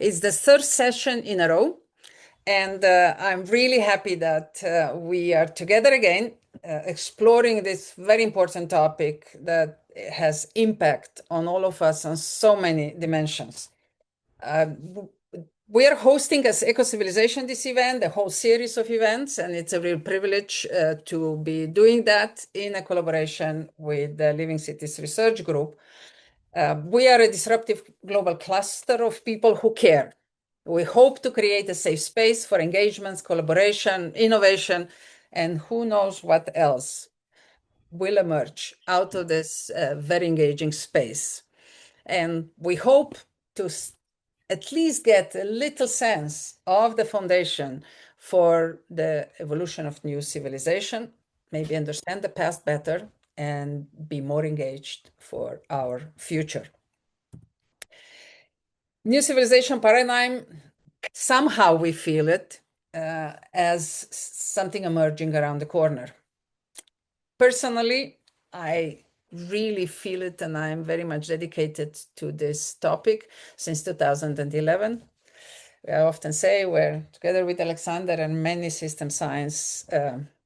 It's the third session in a row, and I'm really happy that we are together again, exploring this very important topic that has impact on all of us on so many dimensions. We are hosting as Eco-Civilization this event, a whole series of events, and it's a real privilege to be doing that in a collaboration with the Living Cities Research Group. We are a disruptive global cluster of people who care. We hope to create a safe space for engagements, collaboration, innovation, and who knows what else will emerge out of this very engaging space. And we hope to at least get a little sense of the foundation for the evolution of new civilization, maybe understand the past better, and be more engaged for our future. New civilization paradigm, somehow we feel it as something emerging around the corner. Personally, I really feel it, and I'm very much dedicated to this topic since 2011. I often say we're together with Alexander and many system science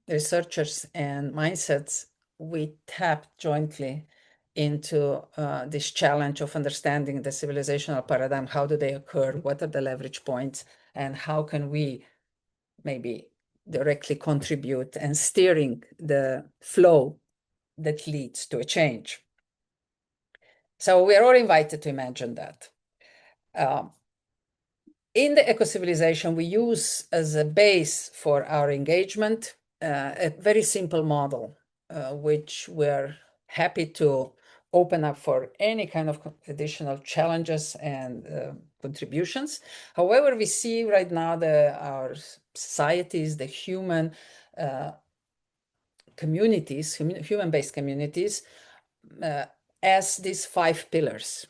researchers and mindsets, we tapped jointly into this challenge of understanding the civilizational paradigm. How do they occur? What are the leverage points? And how can we maybe directly contribute and steering the flow that leads to a change? So we are all invited to imagine that. In the eco-civilization, we use as a base for our engagement a very simple model, which we're happy to open up for any kind of additional challenges and contributions. However, we see right now our societies, the human communities, human-based communities, as these 5 pillars: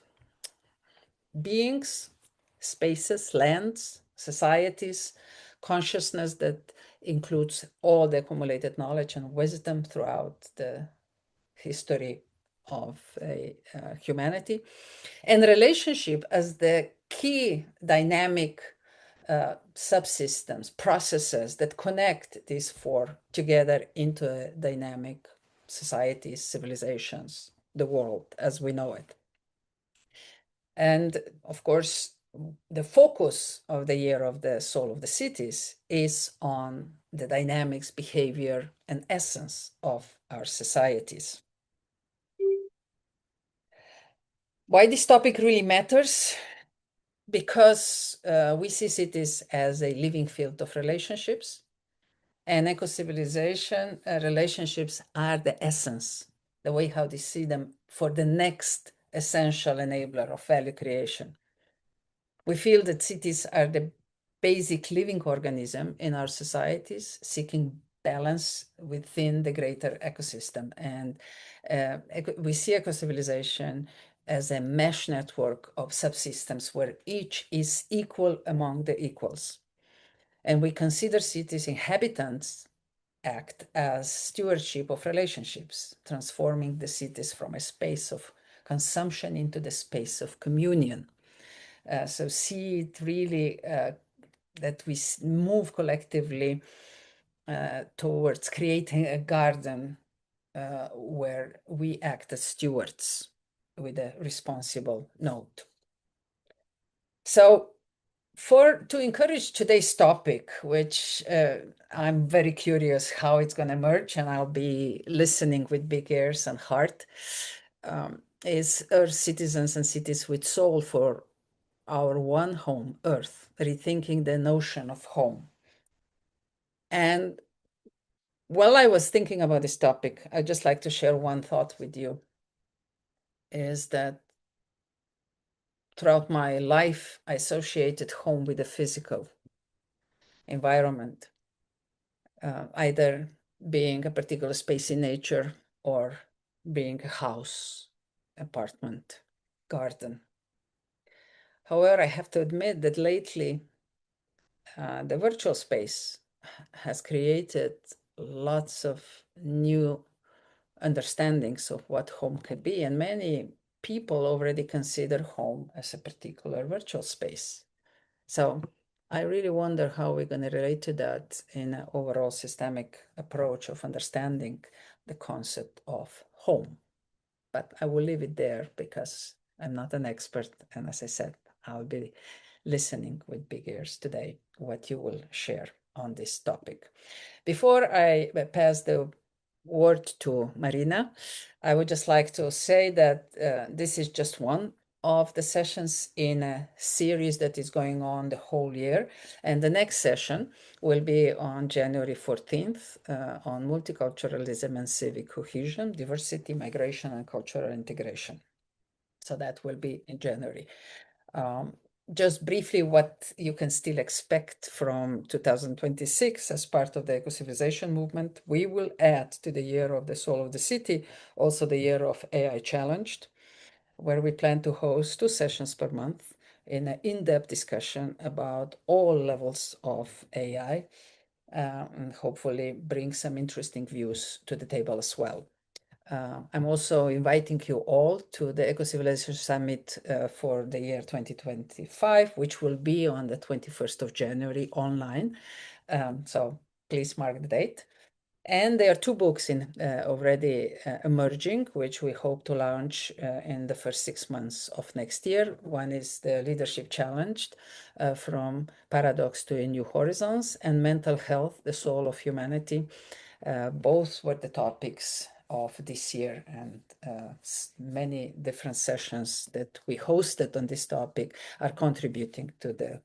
beings, spaces, lands, societies, consciousness that includes all the accumulated knowledge and wisdom throughout the history of humanity, and relationship as the key dynamic subsystems, processes that connect these 4 together into a dynamic societies, civilizations, the world as we know it. And of course, the focus of the year of the Soul of the Cities is on the dynamics, behavior, and essence of our societies. Why this topic really matters? Because we see cities as a living field of relationships, and eco-civilization relationships are the essence, the way how they see them for the next essential enabler of value creation. We feel that cities are the basic living organism in our societies, seeking balance within the greater ecosystem. And we see eco-civilization as a mesh network of subsystems where each is equal among the equals. And we consider cities inhabitants act as stewardship of relationships, transforming the cities from a space of consumption into the space of communion. So see it really that we move collectively towards creating a garden where we act as stewards with a responsible note. So to encourage today's topic, which I'm very curious how it's going to emerge, and I'll be listening with big ears and heart, is Earth Citizens and Cities with Soul for our one home, Earth, rethinking the notion of home. And while I was thinking about this topic, I'd just like to share one thought with you, is that throughout my life, I associated home with the physical environment, either being a particular space in nature or being a house, apartment, garden. However, I have to admit that lately, the virtual space has created lots of new understandings of what home can be, and many people already consider home as a particular virtual space. So I really wonder how we're going to relate to that in an overall systemic approach of understanding the concept of home. But I will leave it there because I'm not an expert. And as I said, I'll be listening with big ears today what you will share on this topic. Before I pass the word to Marina, I would just like to say that this is just one of the sessions in a series that is going on the whole year. And the next session will be on January 14th on multiculturalism and civic cohesion, diversity, migration, and cultural integration. So that will be in January. Just briefly, what you can still expect from 2026 as part of the eco-civilization movement, we will add to the year of the soul of the city also the year of AI challenged, where we plan to host 2 sessions per month in an in-depth discussion about all levels of AI, and hopefully bring some interesting views to the table as well. I'm also inviting you all to the Eco-Civilization Summit for the year 2025, which will be on the 21st of January online. So please mark the date. And there are 2 books already emerging, which we hope to launch in the first 6 months of next year. One is the Leadership Challenged, From Paradox to New Horizons, and Mental Health, The Soul of Humanity. Both were the topics of this year, and many different sessions that we hosted on this topic are contributing to the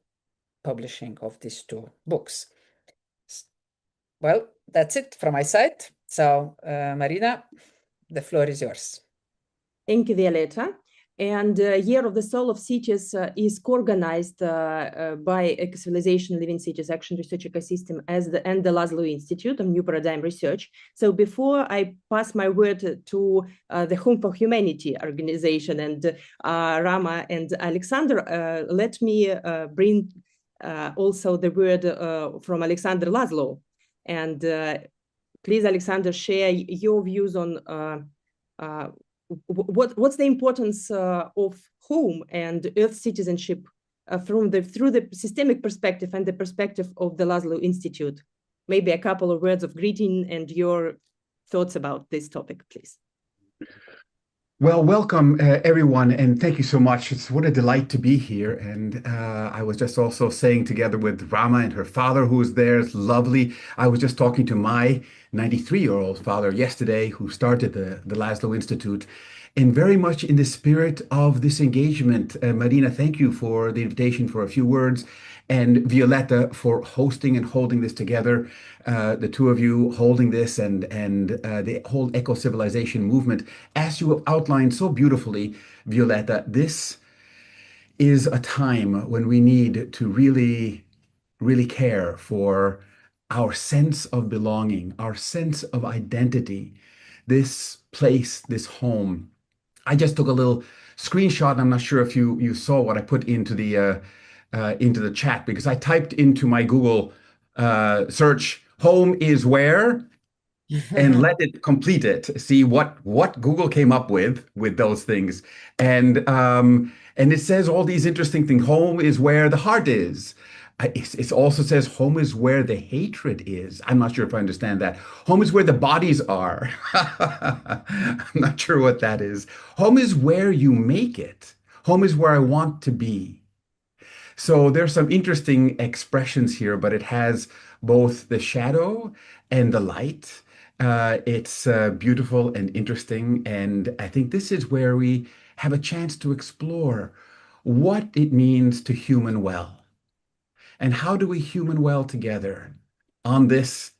publishing of these 2 books. Well, that's it from my side. So, Marina, the floor is yours. Thank you, Violeta. And Year of the Soul of Cities is co-organized by Eco-Civilization Living Cities Action Research Ecosystem and the Laszlo Institute of New Paradigm Research. So before I pass my word to the Home for Humanity organization and Rama and Alexander, let me bring also the word from Alexander Laszlo. And please, Alexander, share your views on what's the importance of home and Earth citizenship through the systemic perspective and the perspective of the Laszlo Institute. Maybe a couple of words of greeting and your thoughts about this topic, please. Well, welcome everyone, and thank you so much. It's what a delight to be here. And I was just also saying together with Rama and her father, who was there, it's lovely. I was just talking to my 93-year-old father yesterday, who started the Laszlo Institute, and very much in the spirit of this engagement. Marina, thank you for the invitation for a few words, and Violeta for hosting and holding this together. The 2 of you holding this and the whole eco-civilization movement, as you have outlined so beautifully, Violeta, this is a time when we need to really, really care for our sense of belonging, our sense of identity, this place, this home. I just took a little screenshot. I'm not sure if you saw what I put into the chat, because I typed into my Google search, home is where, and let it complete it. See what Google came up with those things, and it says all these interesting things. Home is where the heart is. It also says home is where the hatred is. I'm not sure if I understand that. Home is where the bodies are. I'm not sure what that is. Home is where you make it. Home is where I want to be. So there's some interesting expressions here, but it has both the shadow and the light. It's beautiful and interesting. And I think this is where we have a chance to explore what it means to human well. And how do we human well together on this,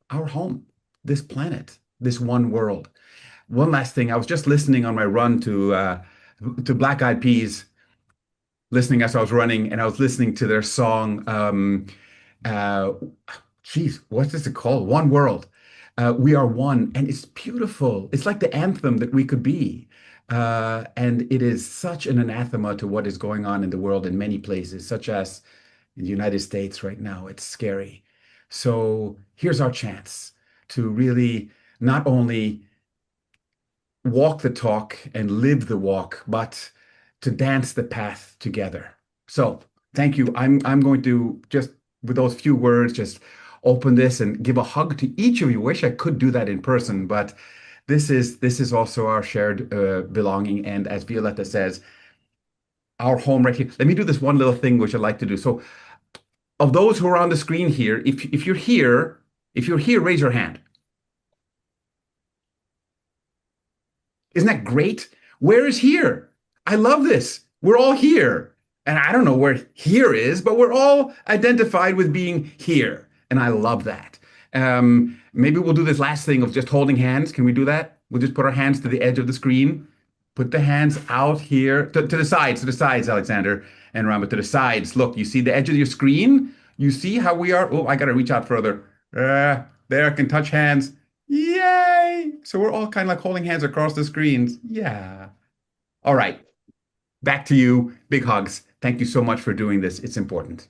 our home, this planet, this one world? One last thing, I was just listening on my run to Black Eyed Peas, listening as I was running, and I was listening to their song, geez, what's this called? One World. We are one, and it's beautiful. It's like the anthem that we could be. And it is such an anathema to what is going on in the world in many places, such as in the United States right now. It's scary. So here's our chance to really not only walk the talk and live the walk, but to dance the path together. So Thank you. I'm going to just with those few words just open this and give a hug to each of you. Wish I could do that in person, but this is also our shared belonging. And as Violetta says, our home right here. Let me do this one little thing which I like to do. So, of those who are on the screen here, if you're here, raise your hand. Isn't that great? Where is here? I love this. We're all here. And I don't know where here is, but we're all identified with being here. And I love that. Maybe we'll do this last thing of just holding hands. Can we do that? We'll just put our hands to the edge of the screen. Put the hands out here to the sides, Alexander and Rama, to the sides. Look, you see the edge of your screen? You see how we are? Oh, I got to reach out further. There, I can touch hands. Yay! So we're all kind of like holding hands across the screens. Yeah. All right. Back to you. Big hugs. Thank you so much for doing this. It's important.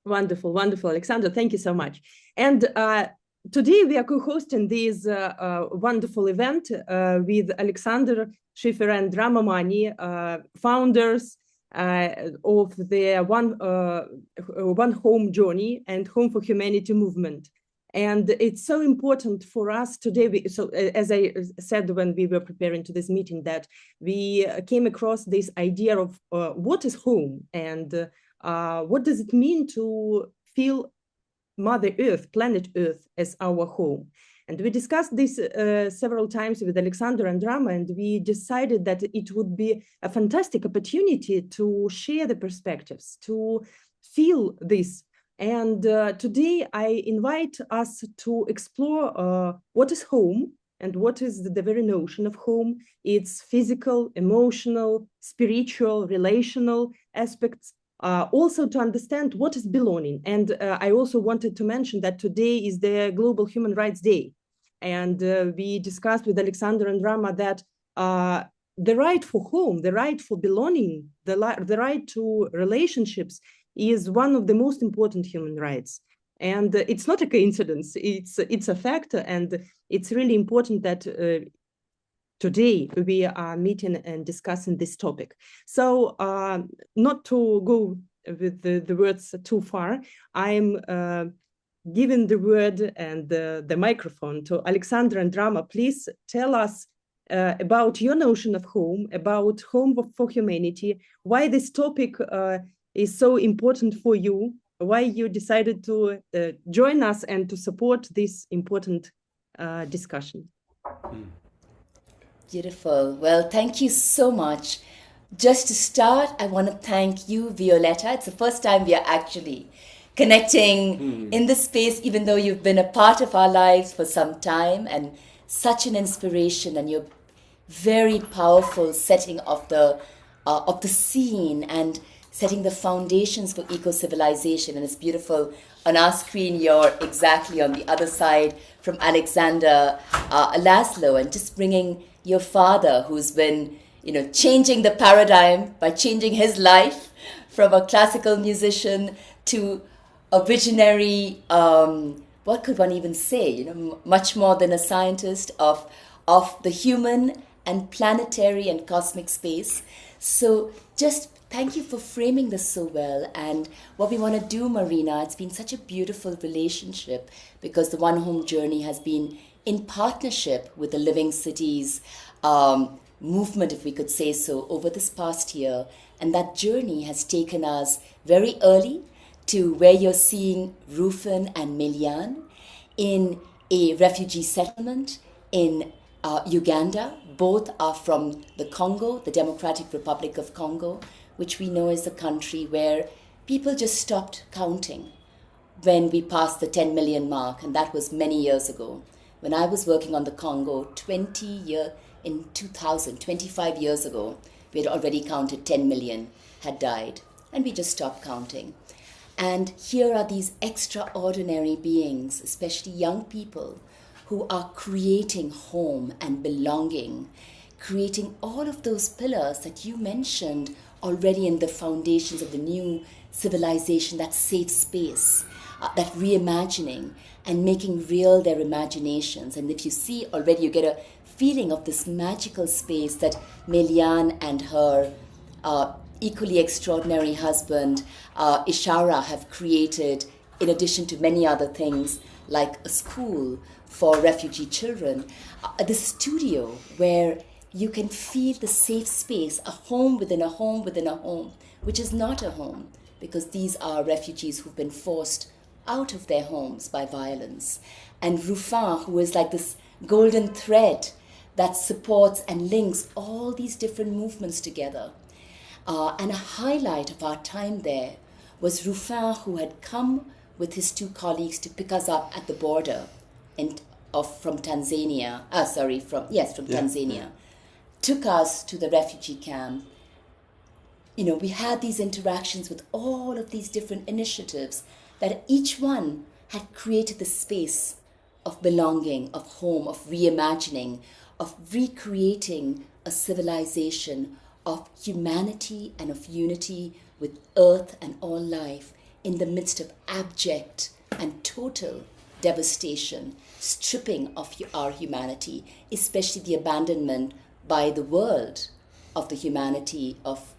Wonderful, wonderful, Alexander. Thank you so much. And today we are co-hosting this wonderful event with Alexander Schiffer and Rama Mani, founders of the One Home Journey and Home for Humanity movement. And it's so important for us today. So as I said when we were preparing to this meeting, that we came across this idea of what is home and what does it mean to feel Mother Earth, planet Earth, as our home? And we discussed this several times with Alexander and Rama, and we decided that it would be a fantastic opportunity to share the perspectives, to feel this. And today I invite us to explore what is home and what is the very notion of home, its physical, emotional, spiritual, relational aspects, also to understand what is belonging. And I also wanted to mention that today is the Global Human Rights Day. And we discussed with Alexander and Rama that the right for home, the right for belonging, the right to relationships is one of the most important human rights. And it's not a coincidence, it's a fact. And it's really important that today we are meeting and discussing this topic. So not to go with the words too far, I'm giving the word and the microphone to Alexander and Rama. Please tell us about your notion of home, about home for humanity, why this topic is so important for you, why you decided to join us and to support this important discussion. Beautiful. Well, thank you so much. Just to start, I want to thank you, Violetta. It's the first time we are actually connecting in this space, even though you've been a part of our lives for some time, and such an inspiration, and your very powerful setting of the scene and setting the foundations for eco-civilization. And it's beautiful. On our screen, you're exactly on the other side from Alexander Laszlo, and just bringing your father, who's been, changing the paradigm by changing his life from a classical musician to a visionary, what could one even say, much more than a scientist of the human and planetary and cosmic space. So just thank you for framing this so well. And what we want to do, Marina, it's been such a beautiful relationship, because the One Home Journey has been in partnership with the Living Cities movement, if we could say so, over this past year. And that journey has taken us very early to where you're seeing Rufin and Milian in a refugee settlement in Uganda. Both are from the Congo, the Democratic Republic of Congo, which we know is the country where people just stopped counting when we passed the 10 million mark. And that was many years ago. When I was working on the Congo in 2000, 25 years ago, we had already counted 10 million had died, and we just stopped counting. And here are these extraordinary beings, especially young people, who are creating home and belonging, creating all of those pillars that you mentioned already in the foundations of the new civilization, that safe space, that reimagining and making real their imaginations. And if you see already, you get a feeling of this magical space that Melian and her equally extraordinary husband, Ishara, have created, in addition to many other things, like a school for refugee children, the studio where you can feel the safe space, a home within a home within a home, which is not a home, because these are refugees who've been forced out of their homes by violence. And Rufin, who is like this golden thread that supports and links all these different movements together. And a highlight of our time there was Rufin, who had come with his two colleagues to pick us up at the border from Tanzania. Tanzania. Took us to the refugee camp. We had these interactions with all of these different initiatives that each one had created the space of belonging, of home, of reimagining, of recreating a civilization of humanity and of unity with earth and all life in the midst of abject and total devastation, stripping of our humanity, especially the abandonment by the world of the humanity of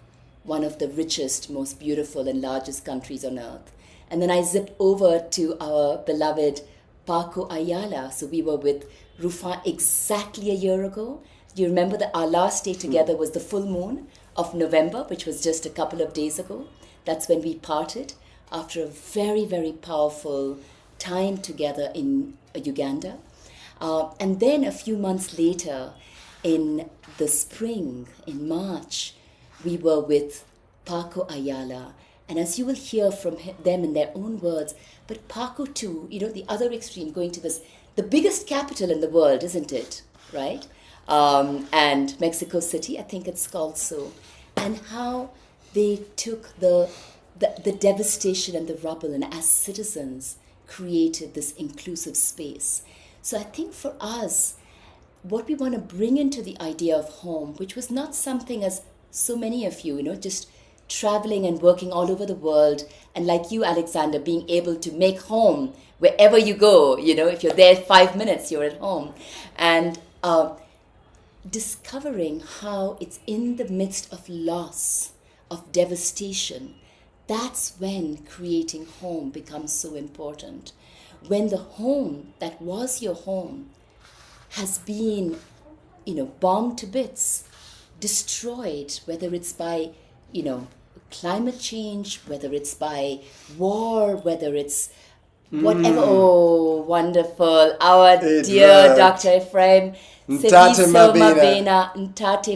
one of the richest, most beautiful and largest countries on earth. And then I zipped over to our beloved Paco Ayala. So we were with Rufin exactly a year ago. Do you remember that our last day together was the full moon of November, which was just a couple of days ago? That's when we parted after a very, very powerful time together in Uganda. And then a few months later, in the spring, in March, we were with Paco Ayala. And as you will hear from them in their own words, but Paco too, the other extreme, going to this, the biggest capital in the world, isn't it? Right? And Mexico City, I think it's called so. And how they took the devastation and the rubble, and as citizens created this inclusive space. So I think for us, what we want to bring into the idea of home, which was not something as so many of you, just traveling and working all over the world, and like you, Alexander, being able to make home wherever you go, if you're there 5 minutes, you're at home. And discovering how it's in the midst of loss, of devastation, that's when creating home becomes so important. When the home that was your home has been, bombed to bits, destroyed, whether it's by, climate change, whether it's by war, whether it's whatever. Oh, wonderful. Our dear Dr. Ephraim, Ntate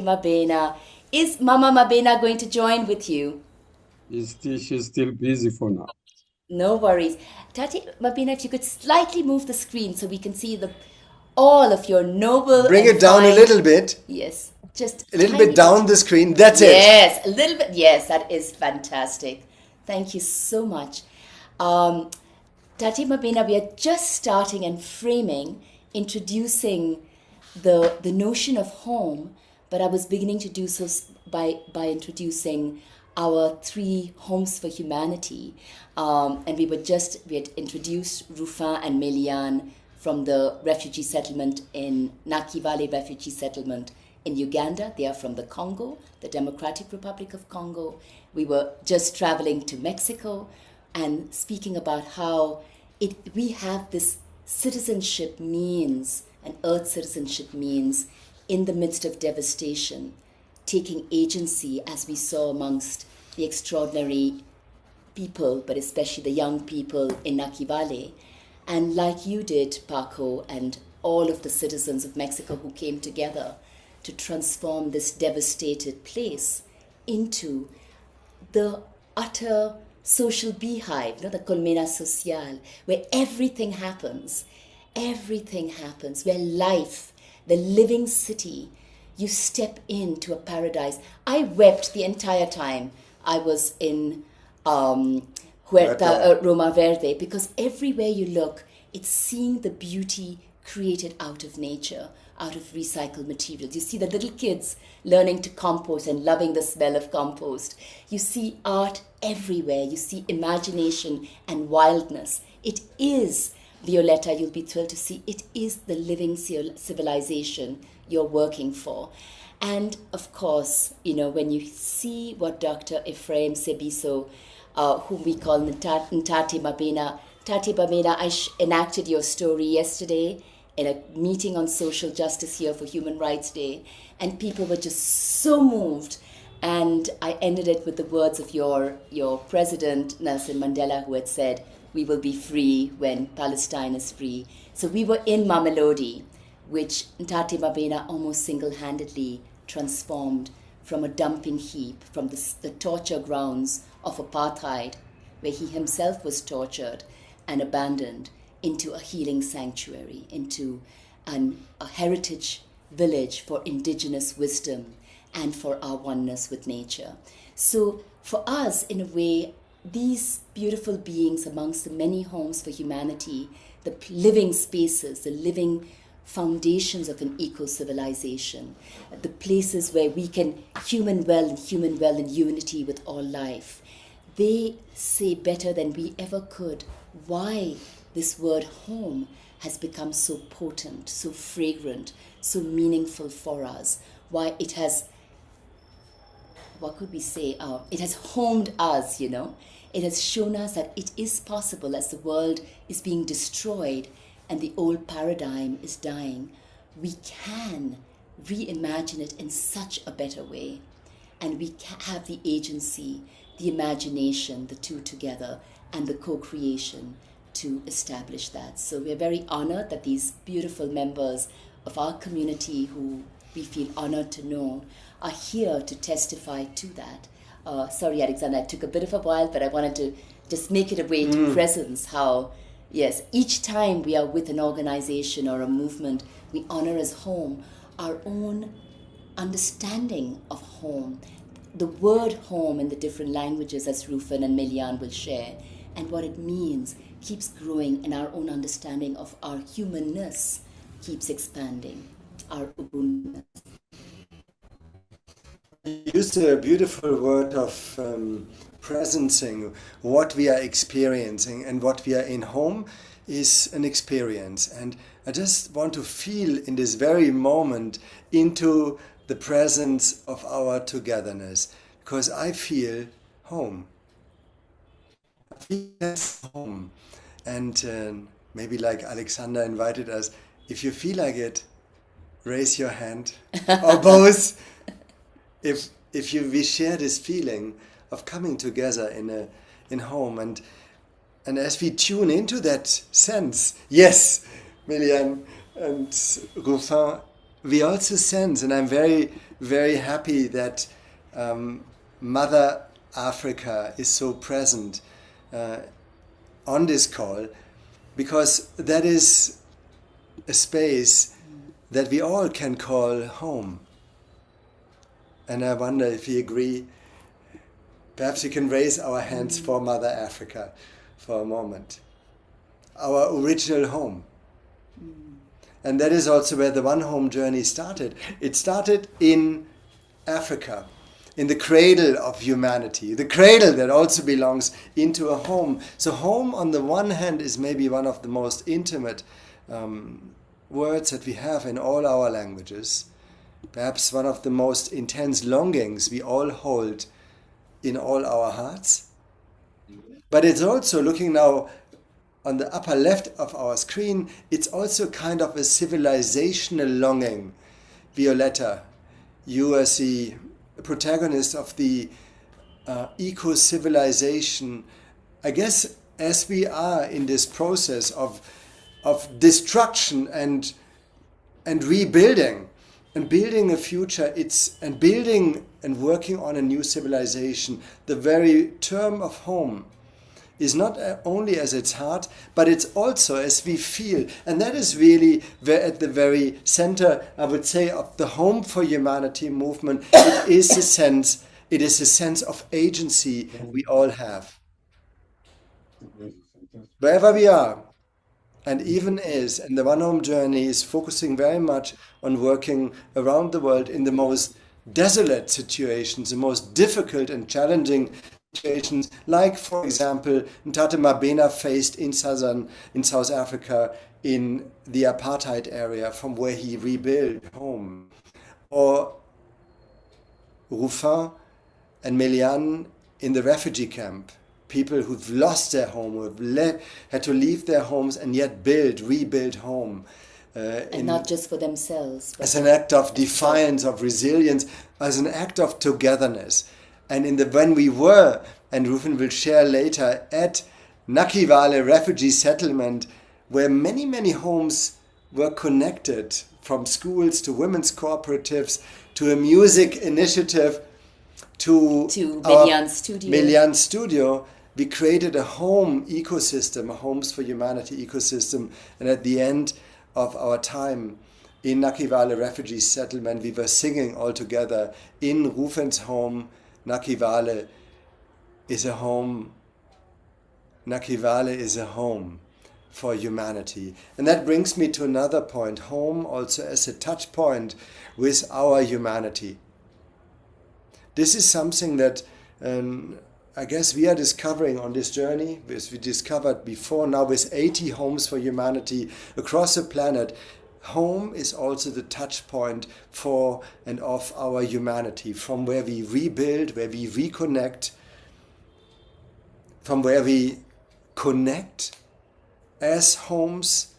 Mabena. Is Mama Mabena going to join with you? She's still busy for now. No worries. Tate Mabena, if you could slightly move the screen so we can see all of your noble. Bring it down a little bit. Yes, just a little bit down the screen. That's it. Yes, a little bit. Yes, that is fantastic. Thank you so much. Tate Mabena, we are just starting and framing, introducing the notion of home, but I was beginning to do so by introducing our 3 homes for humanity. And we had introduced Rufin and Melian from the refugee settlement in Nakivale refugee settlement in Uganda. They are from the Congo, the Democratic Republic of Congo. We were just traveling to Mexico and speaking about how we have this citizenship means, and earth citizenship means, in the midst of devastation, taking agency, as we saw amongst the extraordinary people, but especially the young people in Nakivale. And like you did, Paco, and all of the citizens of Mexico who came together to transform this devastated place into the utter social beehive, the colmena social, where everything happens, where life, the living city, you step into a paradise. I wept the entire time I was in Huerta Roma Verde, because everywhere you look, it's seeing the beauty created out of nature, out of recycled materials. You see the little kids learning to compost and loving the smell of compost. You see art everywhere. You see imagination and wildness. It is, Violetta, you'll be thrilled to see, it is the living civilization you're working for. And of course, when you see what Dr. Ephraim Sebiso, whom we call Ntati Mabena, Tati Bamena, I enacted your story yesterday in a meeting on social justice here for Human Rights Day, and people were just so moved. And I ended it with the words of your president, Nelson Mandela, who had said, "We will be free when Palestine is free." So we were in Mamelodi, which Ntati Mabena almost single-handedly transformed from a dumping heap, from the torture grounds of apartheid, where he himself was tortured and abandoned, into a healing sanctuary, into a heritage village for indigenous wisdom and for our oneness with nature. So for us, in a way, these beautiful beings amongst the many homes for humanity, the living spaces, the living foundations of an eco-civilization, the places where we can human well in unity with all life, they say better than we ever could why this word home has become so potent, so fragrant, so meaningful for us, why it has, what could we say, it has homed us, It has shown us that it is possible, as the world is being destroyed and the old paradigm is dying, we can reimagine it in such a better way. And we have the agency, the imagination, the two together, and the co-creation to establish that. So we're very honored that these beautiful members of our community, who we feel honored to know, are here to testify to that. Sorry, Alexander, it took a bit of a while, but I wanted to just make it a way to presence how, yes, each time we are with an organization or a movement, we honor as home our own understanding of home, the word home in the different languages, as Rufin and Milian will share, and what it means keeps growing, and our own understanding of our humanness keeps expanding, our ubuntu. You used a beautiful word of presencing what we are experiencing, and what we are in home is an experience. And I just want to feel in this very moment into the presence of our togetherness, because I feel home. I feel home. And maybe like Alexander invited us, if you feel like it, raise your hand, or both. If we share this feeling of coming together in home, and as we tune into that sense, yes, Milian and Rufin, we also sense, and I'm very, very happy that Mother Africa is so present on this call, because that is a space that we all can call home. And I wonder if we agree, perhaps we can raise our hands for Mother Africa for a moment. Our original home. And that is also where the One Home journey started. It started in Africa, in the cradle of humanity, the cradle that also belongs into a home. So home, on the one hand, is maybe one of the most intimate words that we have in all our languages. Perhaps one of the most intense longings we all hold in all our hearts. But it's also, looking now on the upper left of our screen, it's also kind of a civilizational longing. Violetta, you as the protagonist of the eco-civilization, I guess as we are in this process of destruction and rebuilding, and building a future, and building and working on a new civilization, the very term of home is not only as its heart, but it's also as we feel. And that is really at the very center, I would say, of the Home for Humanity movement. It is a sense of agency we all have. Wherever we are, and even is, and the One Home journey is focusing very much on working around the world in the most desolate situations, the most difficult and challenging situations, like, for example, Ntati Mabena faced in South Africa, in the apartheid area, from where he rebuilt home, or Ruffin and Melian in the refugee camp. People who've lost their home, who've had to leave their homes and yet rebuild home. And not just for themselves. As an act of defiance, of resilience, as an act of togetherness. And when we were, and Ruffin will share later, at Nakivale refugee settlement, where many, many homes were connected, from schools to women's cooperatives, to a music initiative, to Melian Studio, we created a home ecosystem, a Homes for Humanity ecosystem. And at the end of our time in Nakivale refugee settlement, we were singing all together, in Ruffin's home, Nakivale is a home. Nakivale is a home for humanity. And that brings me to another point, home also as a touch point with our humanity. This is something that I guess we are discovering on this journey, as we discovered before now with 80 homes for humanity across the planet. Home is also the touch point for and of our humanity, from where we rebuild, where we reconnect, from where we connect as homes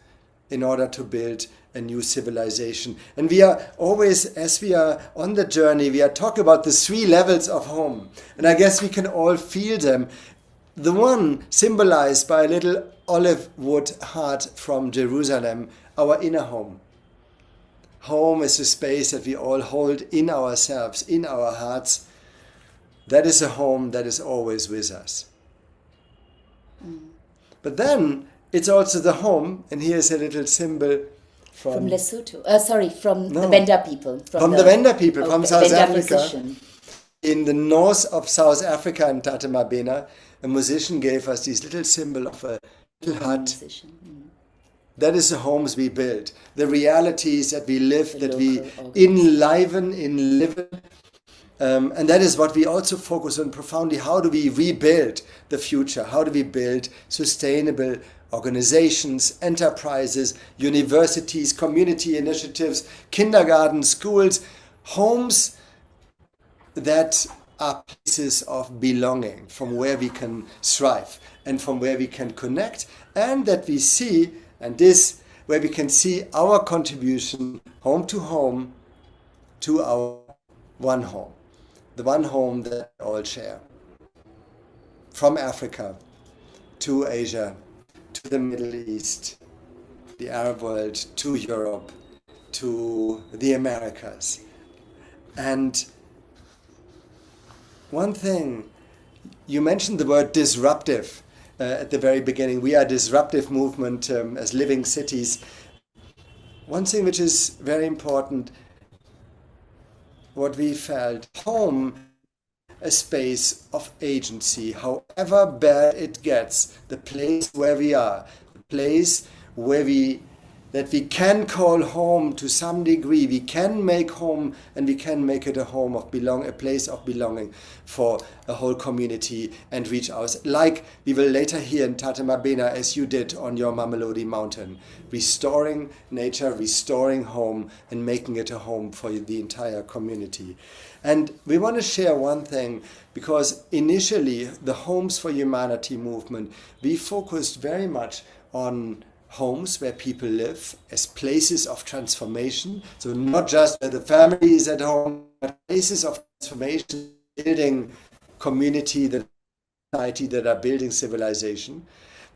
in order to build a new civilization. And we are always, as we are on the journey, we are talking about the 3 levels of home. And I guess we can all feel them. The one symbolized by a little olive wood heart from Jerusalem, our inner home. Home is a space that we all hold in ourselves, in our hearts. That is a home that is always with us. But then it's also the home, and here's a little symbol from Lesotho. The Venda people. From the Venda people, from South Venda Africa. Musician. In the north of South Africa, in Tatamabena, a musician gave us this little symbol of a little hut. That is the homes we build, the realities that we live, that we enliven, and that is what we also focus on profoundly. How do we rebuild the future? How do we build sustainable organizations, enterprises, universities, community initiatives, kindergarten, schools, homes that are places of belonging, from where we can thrive and from where we can connect, and that we see, and this, where we can see our contribution home to our one home, the one home that we all share. From Africa to Asia, to the Middle East, the Arab world, to Europe, to the Americas. And one thing, you mentioned the word disruptive at the very beginning. We are a disruptive movement as living cities. One thing which is very important, what we felt, home, a space of agency, however bad it gets, the place where we are, the place where that we can call home to some degree. We can make home, and we can make it a home of a place of belonging for a whole community, and reach out, like we will later hear in Tatamabena, as you did on your Mamelodi mountain, restoring nature, restoring home, and making it a home for the entire community. And we want to share one thing, because initially the Homes for Humanity movement, we focused very much on homes where people live as places of transformation. So not just where the family is at home, but places of transformation, building community, the society that are building civilization.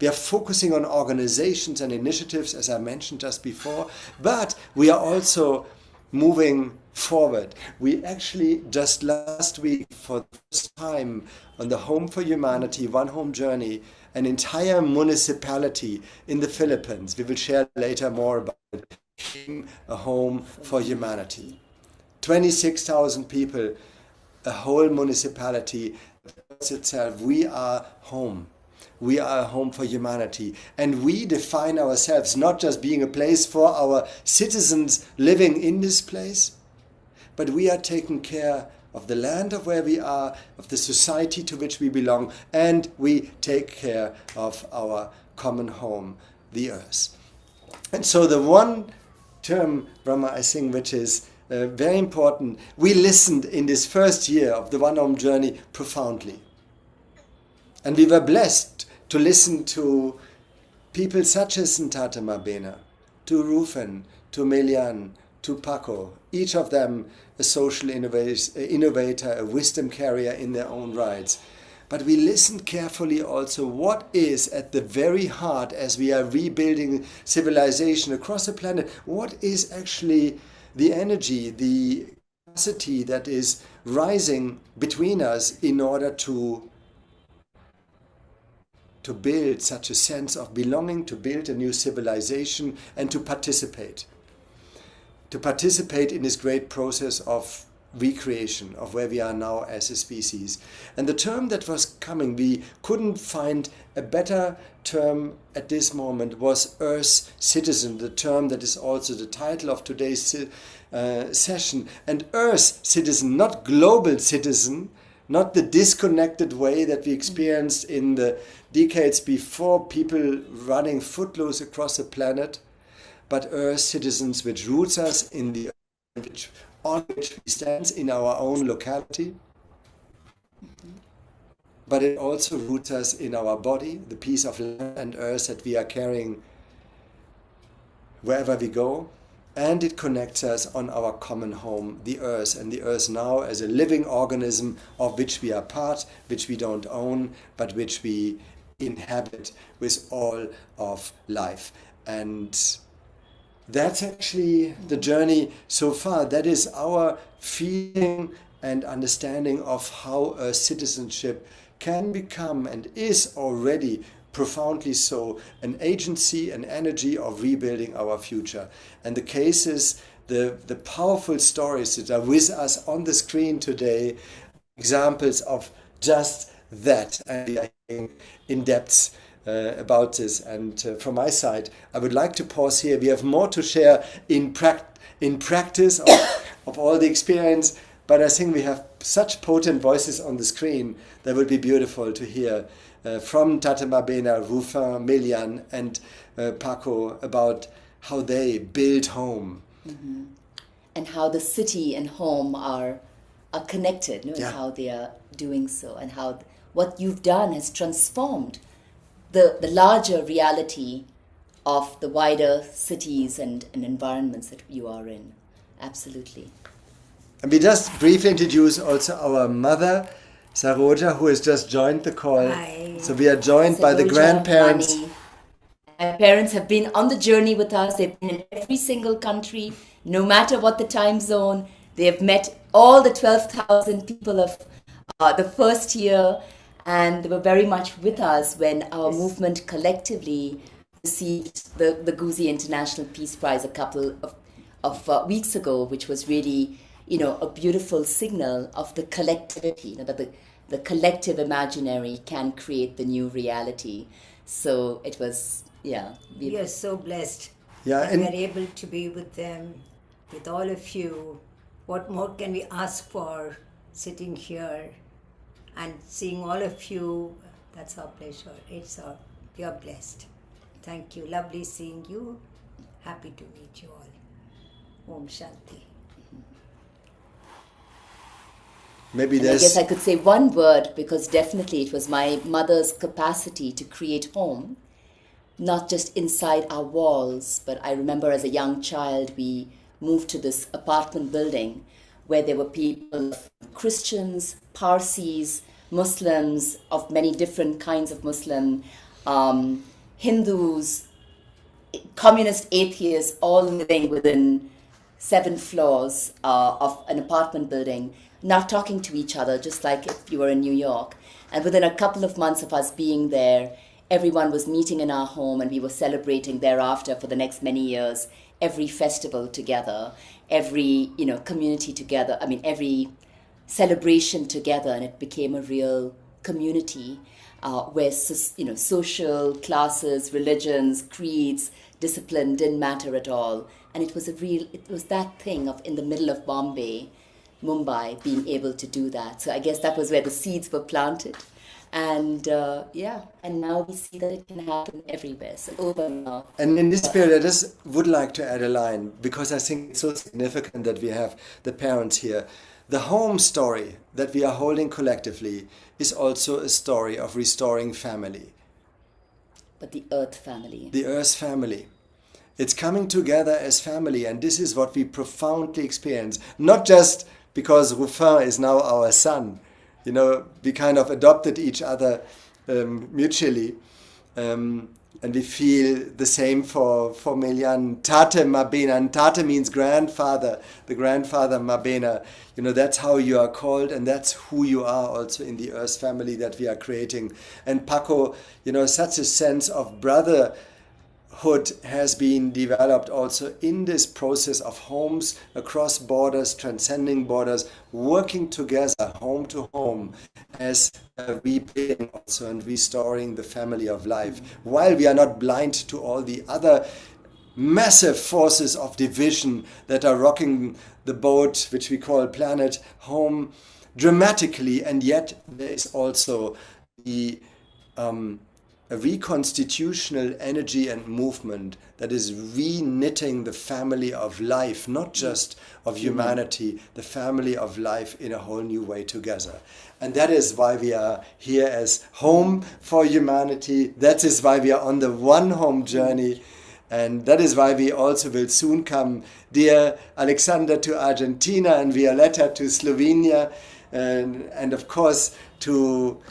We are focusing on organizations and initiatives, as I mentioned just before, but we are also moving forward. We actually just last week, for the first time on the Home for Humanity One Home Journey, an entire municipality in the Philippines, we will share later more about it, became a home for humanity. 26,000 people, a whole municipality itself. We are home. We are a home for humanity. And we define ourselves not just being a place for our citizens living in this place, but we are taking care of the land of where we are, of the society to which we belong, and we take care of our common home, the earth. And so the one term, Brahma, I think, which is very important. We listened in this first year of the One Home journey profoundly. And we were blessed to listen to people such as Tata Mabena, to Rufen, to Melian, to Paco, each of them a social innovator, a wisdom carrier in their own rights. But we listened carefully also what is at the very heart as we are rebuilding civilization across the planet, what is actually the energy, the capacity that is rising between us in order to build such a sense of belonging, to build a new civilization, and to participate. To participate in this great process of recreation, of where we are now as a species. And the term that was coming, we couldn't find a better term at this moment, was Earth Citizen, the term that is also the title of today's session. And Earth Citizen, not global citizen, not the disconnected way that we experienced in the decades before, people running footloose across the planet, but Earth citizens, which roots us in the earth, on which we stand in our own locality, but it also roots us in our body, the piece of land and earth that we are carrying wherever we go, and it connects us on our common home, the earth, and the earth now as a living organism of which we are part, which we don't own, but which we inhabit with all of life. And that's actually the journey so far. That is our feeling and understanding of how a citizenship can become, and is already profoundly so, an agency, an energy of rebuilding our future. And the cases, the powerful stories that are with us on the screen today, examples of just that, and we are in depth about this. And from my side, I would like to pause here. We have more to share in practice of all the experience, but I think we have such potent voices on the screen that would be beautiful to hear from Tata Mabena, Rufin, Melian, and Paco about how they build home. Mm-hmm. And how the city and home are connected, and how they are doing so, and how what you've done has transformed the larger reality of the wider cities and environments that you are in. Absolutely. And we just briefly introduce also our mother, Saroja, who has just joined the call. Hi. So we are joined by the Saroja, grandparents. Mani. My parents have been on the journey with us. They've been in every single country, no matter what the time zone. They have met all the 12,000 people of the first year, and they were very much with us when our movement collectively received the Guzi International Peace Prize a couple of weeks ago, which was really, a beautiful signal of the collectivity, that the collective imaginary can create the new reality. So it was, we are so blessed. And we are able to be with them, with all of you. What more can we ask for sitting here and seeing all of you? That's our pleasure. We are blessed. Thank you. Lovely seeing you. Happy to meet you all. Om Shanti. maybe I there's... guess I could say one word, because definitely it was my mother's capacity to create home, not just inside our walls, but I remember as a young child we moved to this apartment building where there were people, Christians, Parsis, Muslims, of many different kinds of Muslim, Hindus, communist atheists, all living within 7 floors of an apartment building, not talking to each other, just like if you were in New York. And within a couple of months of us being there, everyone was meeting in our home, and we were celebrating thereafter for the next many years, every festival together, every community together, every celebration together, and it became a real community where social classes, religions, creeds, discipline didn't matter at all. And it was that thing of in the middle of Mumbai, being able to do that. So I guess that was where the seeds were planted. And yeah, and now we see that it can happen everywhere. So open now. And in this period, I just would like to add a line, because I think it's so significant that we have the parents here. The home story that we are holding collectively is also a story of restoring family. But the earth family. The earth family. It's coming together as family, and this is what we profoundly experience. Not just because Ruffin is now our son. You know, we kind of adopted each other mutually. And we feel the same for Melian. Tate Mabena, and Tate means grandfather, the grandfather Mabena. You know, that's how you are called, and that's who you are also in the earth family that we are creating. And Paco, you know, such a sense of brotherhood has been developed also in this process of homes across borders, transcending borders, working together, home to home, as rebuilding also and restoring the family of life, while we are not blind to all the other massive forces of division that are rocking the boat, which we call planet home, dramatically. And yet there is also the a reconstitutional energy and movement that is re-knitting the family of life, not just of humanity, the family of life in a whole new way together. And that is why we are here as home for humanity. That is why we are on the one home journey. And that is why we also will soon come, dear Alexander, to Argentina, and Violetta to Slovenia, and of course to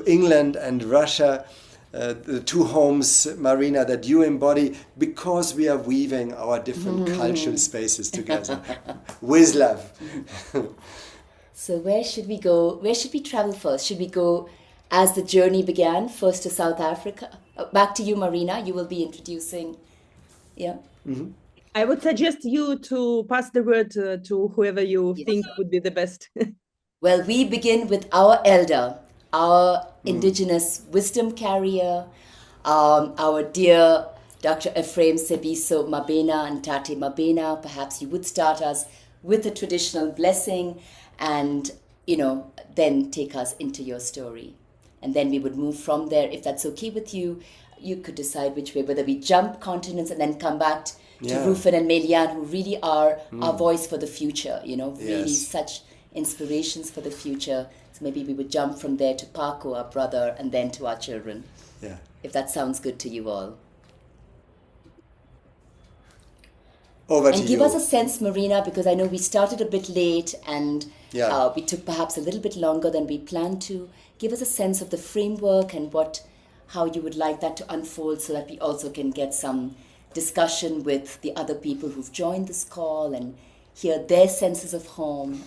England and Russia. The two homes, Marina, that you embody, because we are weaving our different cultural spaces together with love. So where should we go? Where should we travel first? Should we go as the journey began, first to South Africa? Back to you, Marina. You will be introducing. Yeah. Mm-hmm. I would suggest you to pass the word to whoever you think would be the best. Well, we begin with our elder, our indigenous wisdom carrier, our dear Dr. Ephraim Sebiso Mabena and Tate Mabena. Perhaps you would start us with a traditional blessing and, you know, then take us into your story. And then we would move from there. If that's okay with you, you could decide which way, whether we jump continents and then come back to Ruffin and Melian, who really are our voice for the future, you know, really such inspirations for the future. So maybe we would jump from there to Paco, our brother, and then to our children. Yeah. If that sounds good to you all. Over to you. And give us a sense, Marina, because I know we started a bit late and we took perhaps a little bit longer than we planned to. Give us a sense of the framework and how you would like that to unfold, so that we also can get some discussion with the other people who've joined this call and hear their senses of home.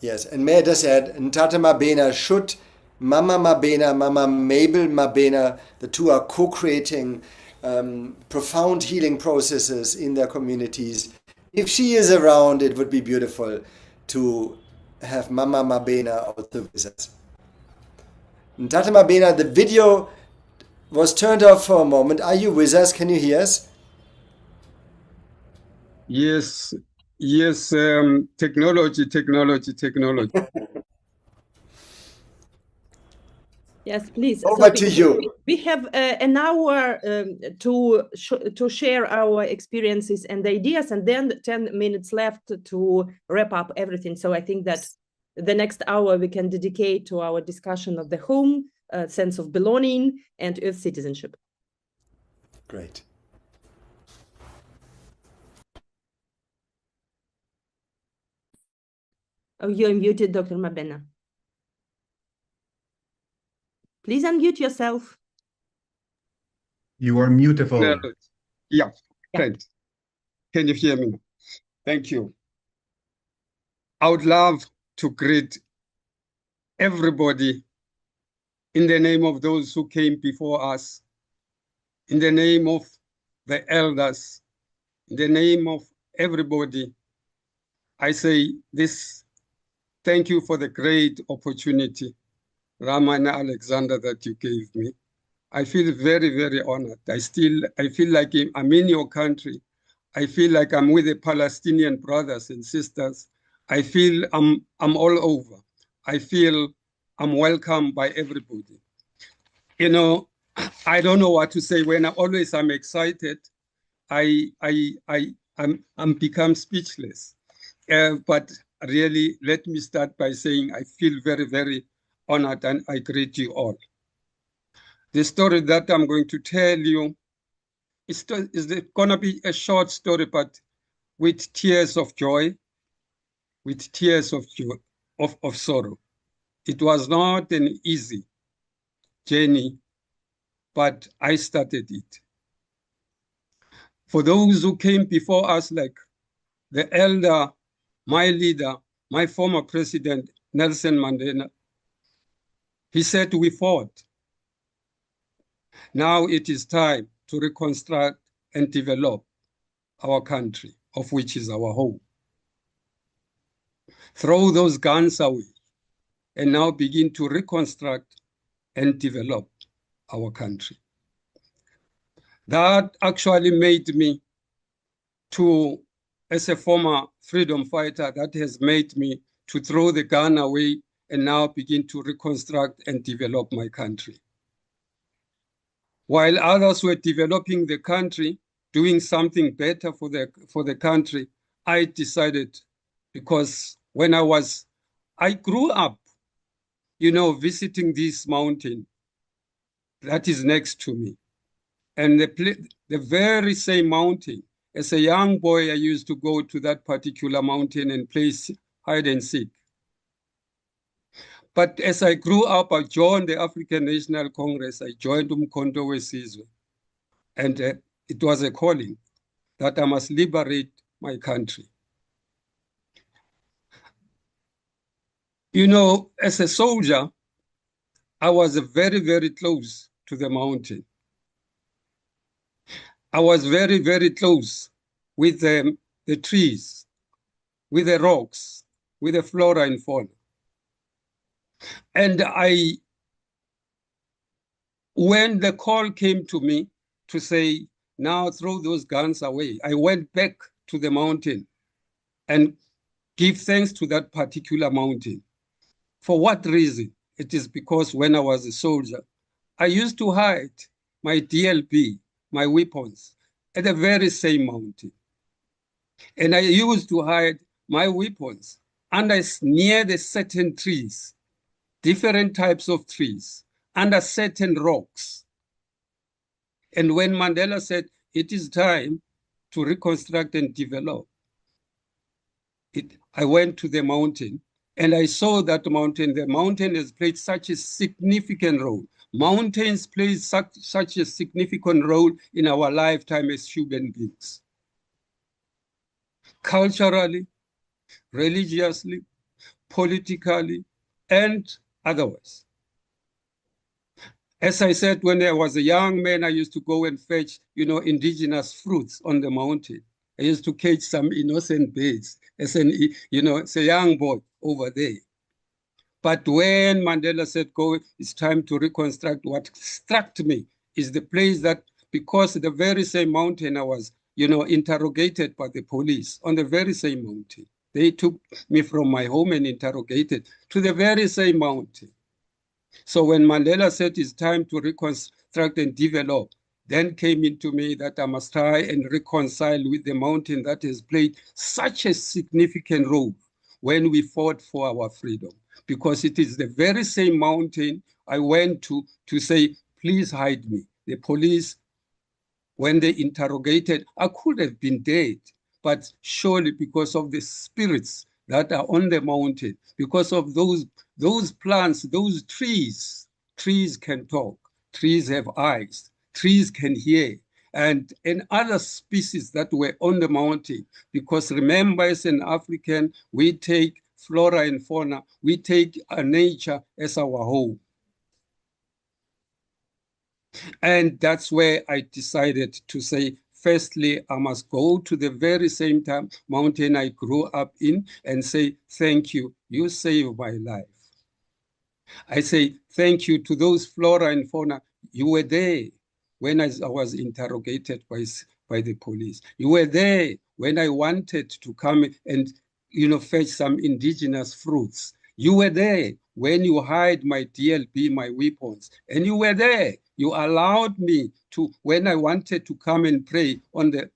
Yes, and may I just add, Ntata Mabena should, Mama Mabena, Mama Mabel Mabena, the two are co-creating profound healing processes in their communities. If she is around, it would be beautiful to have Mama Mabena also with us. Ntata Mabena, the video was turned off for a moment. Are you with us? Can you hear us? Yes, technology. Yes, please. Over to you. We have an hour to share our experiences and ideas, and then 10 minutes left to wrap up everything. So I think that the next hour we can dedicate to our discussion of the home, sense of belonging, and earth citizenship. Great. Oh, you're muted, Dr. Mabena. Please unmute yourself. You are mutable. Yeah, thanks. Can you hear me? Thank you. I would love to greet everybody in the name of those who came before us, in the name of the elders, in the name of everybody. I say this, thank you for the great opportunity, Rama and Alexander, that you gave me. I feel very, very honored. I feel like I'm in your country. I feel like I'm with the Palestinian brothers and sisters. I feel I'm all over. I feel I'm welcomed by everybody. You know, I don't know what to say. When I'm excited, I'm become speechless. But really, let me start by saying I feel very, very honored and I greet you all. The story that I'm going to tell you is going to be a short story, but with tears of joy, with tears of joy, of sorrow. It was not an easy journey, but I started it. For those who came before us, like the elder, my leader, my former president, Nelson Mandela, he said we fought. Now it is time to reconstruct and develop our country, of which is our home. Throw those guns away and now begin to reconstruct and develop our country. That actually made me as a former freedom fighter, that has made me to throw the gun away and now begin to reconstruct and develop my country. While others were developing the country, doing something better for the country, I decided, because when I grew up, visiting this mountain that is next to me. And the very same mountain, as a young boy, I used to go to that particular mountain and play hide and seek. But as I grew up, I joined the African National Congress. I joined Umkhonto weSizwe. And it was a calling that I must liberate my country. As a soldier, I was very, very close to the mountain. I was very, very close with the trees, with the rocks, with the flora and fauna. And when the call came to me to say, now throw those guns away, I went back to the mountain and give thanks to that particular mountain. For what reason? It is because when I was a soldier, I used to hide my DLP, my weapons, at the very same mountain. And I used to hide my weapons near the certain trees, different types of trees, under certain rocks. And when Mandela said, it is time to reconstruct and develop, I went to the mountain and I saw that mountain. The mountain has played such a significant role. Mountains play such a significant role in our lifetime as human beings. Culturally, religiously, politically, and otherwise. As I said, when I was a young man, I used to go and fetch, indigenous fruits on the mountain. I used to catch some innocent birds as a young boy over there. But when Mandela said, go, it's time to reconstruct, what struck me is the place that, because the very same mountain I was, interrogated by the police on the very same mountain. They took me from my home and interrogated to the very same mountain. So when Mandela said it's time to reconstruct and develop, then came into me that I must try and reconcile with the mountain that has played such a significant role when we fought for our freedom. Because it is the very same mountain I went to say, please hide me. The police, when they interrogated, I could have been dead, but surely because of the spirits that are on the mountain, because of those plants, those trees can talk, trees have eyes, trees can hear, and other species that were on the mountain. Because remember, as an African, we take flora and fauna, we take nature as our home. And that's where I decided to say, firstly, I must go to the very same mountain I grew up in and say, thank you, you saved my life. I say, thank you to those flora and fauna. You were there when I was interrogated by the police. You were there when I wanted to come and fetch some indigenous fruits. You were there when you hide my DLB, my weapons, and you were there. You allowed me to, when I wanted to come and pray on the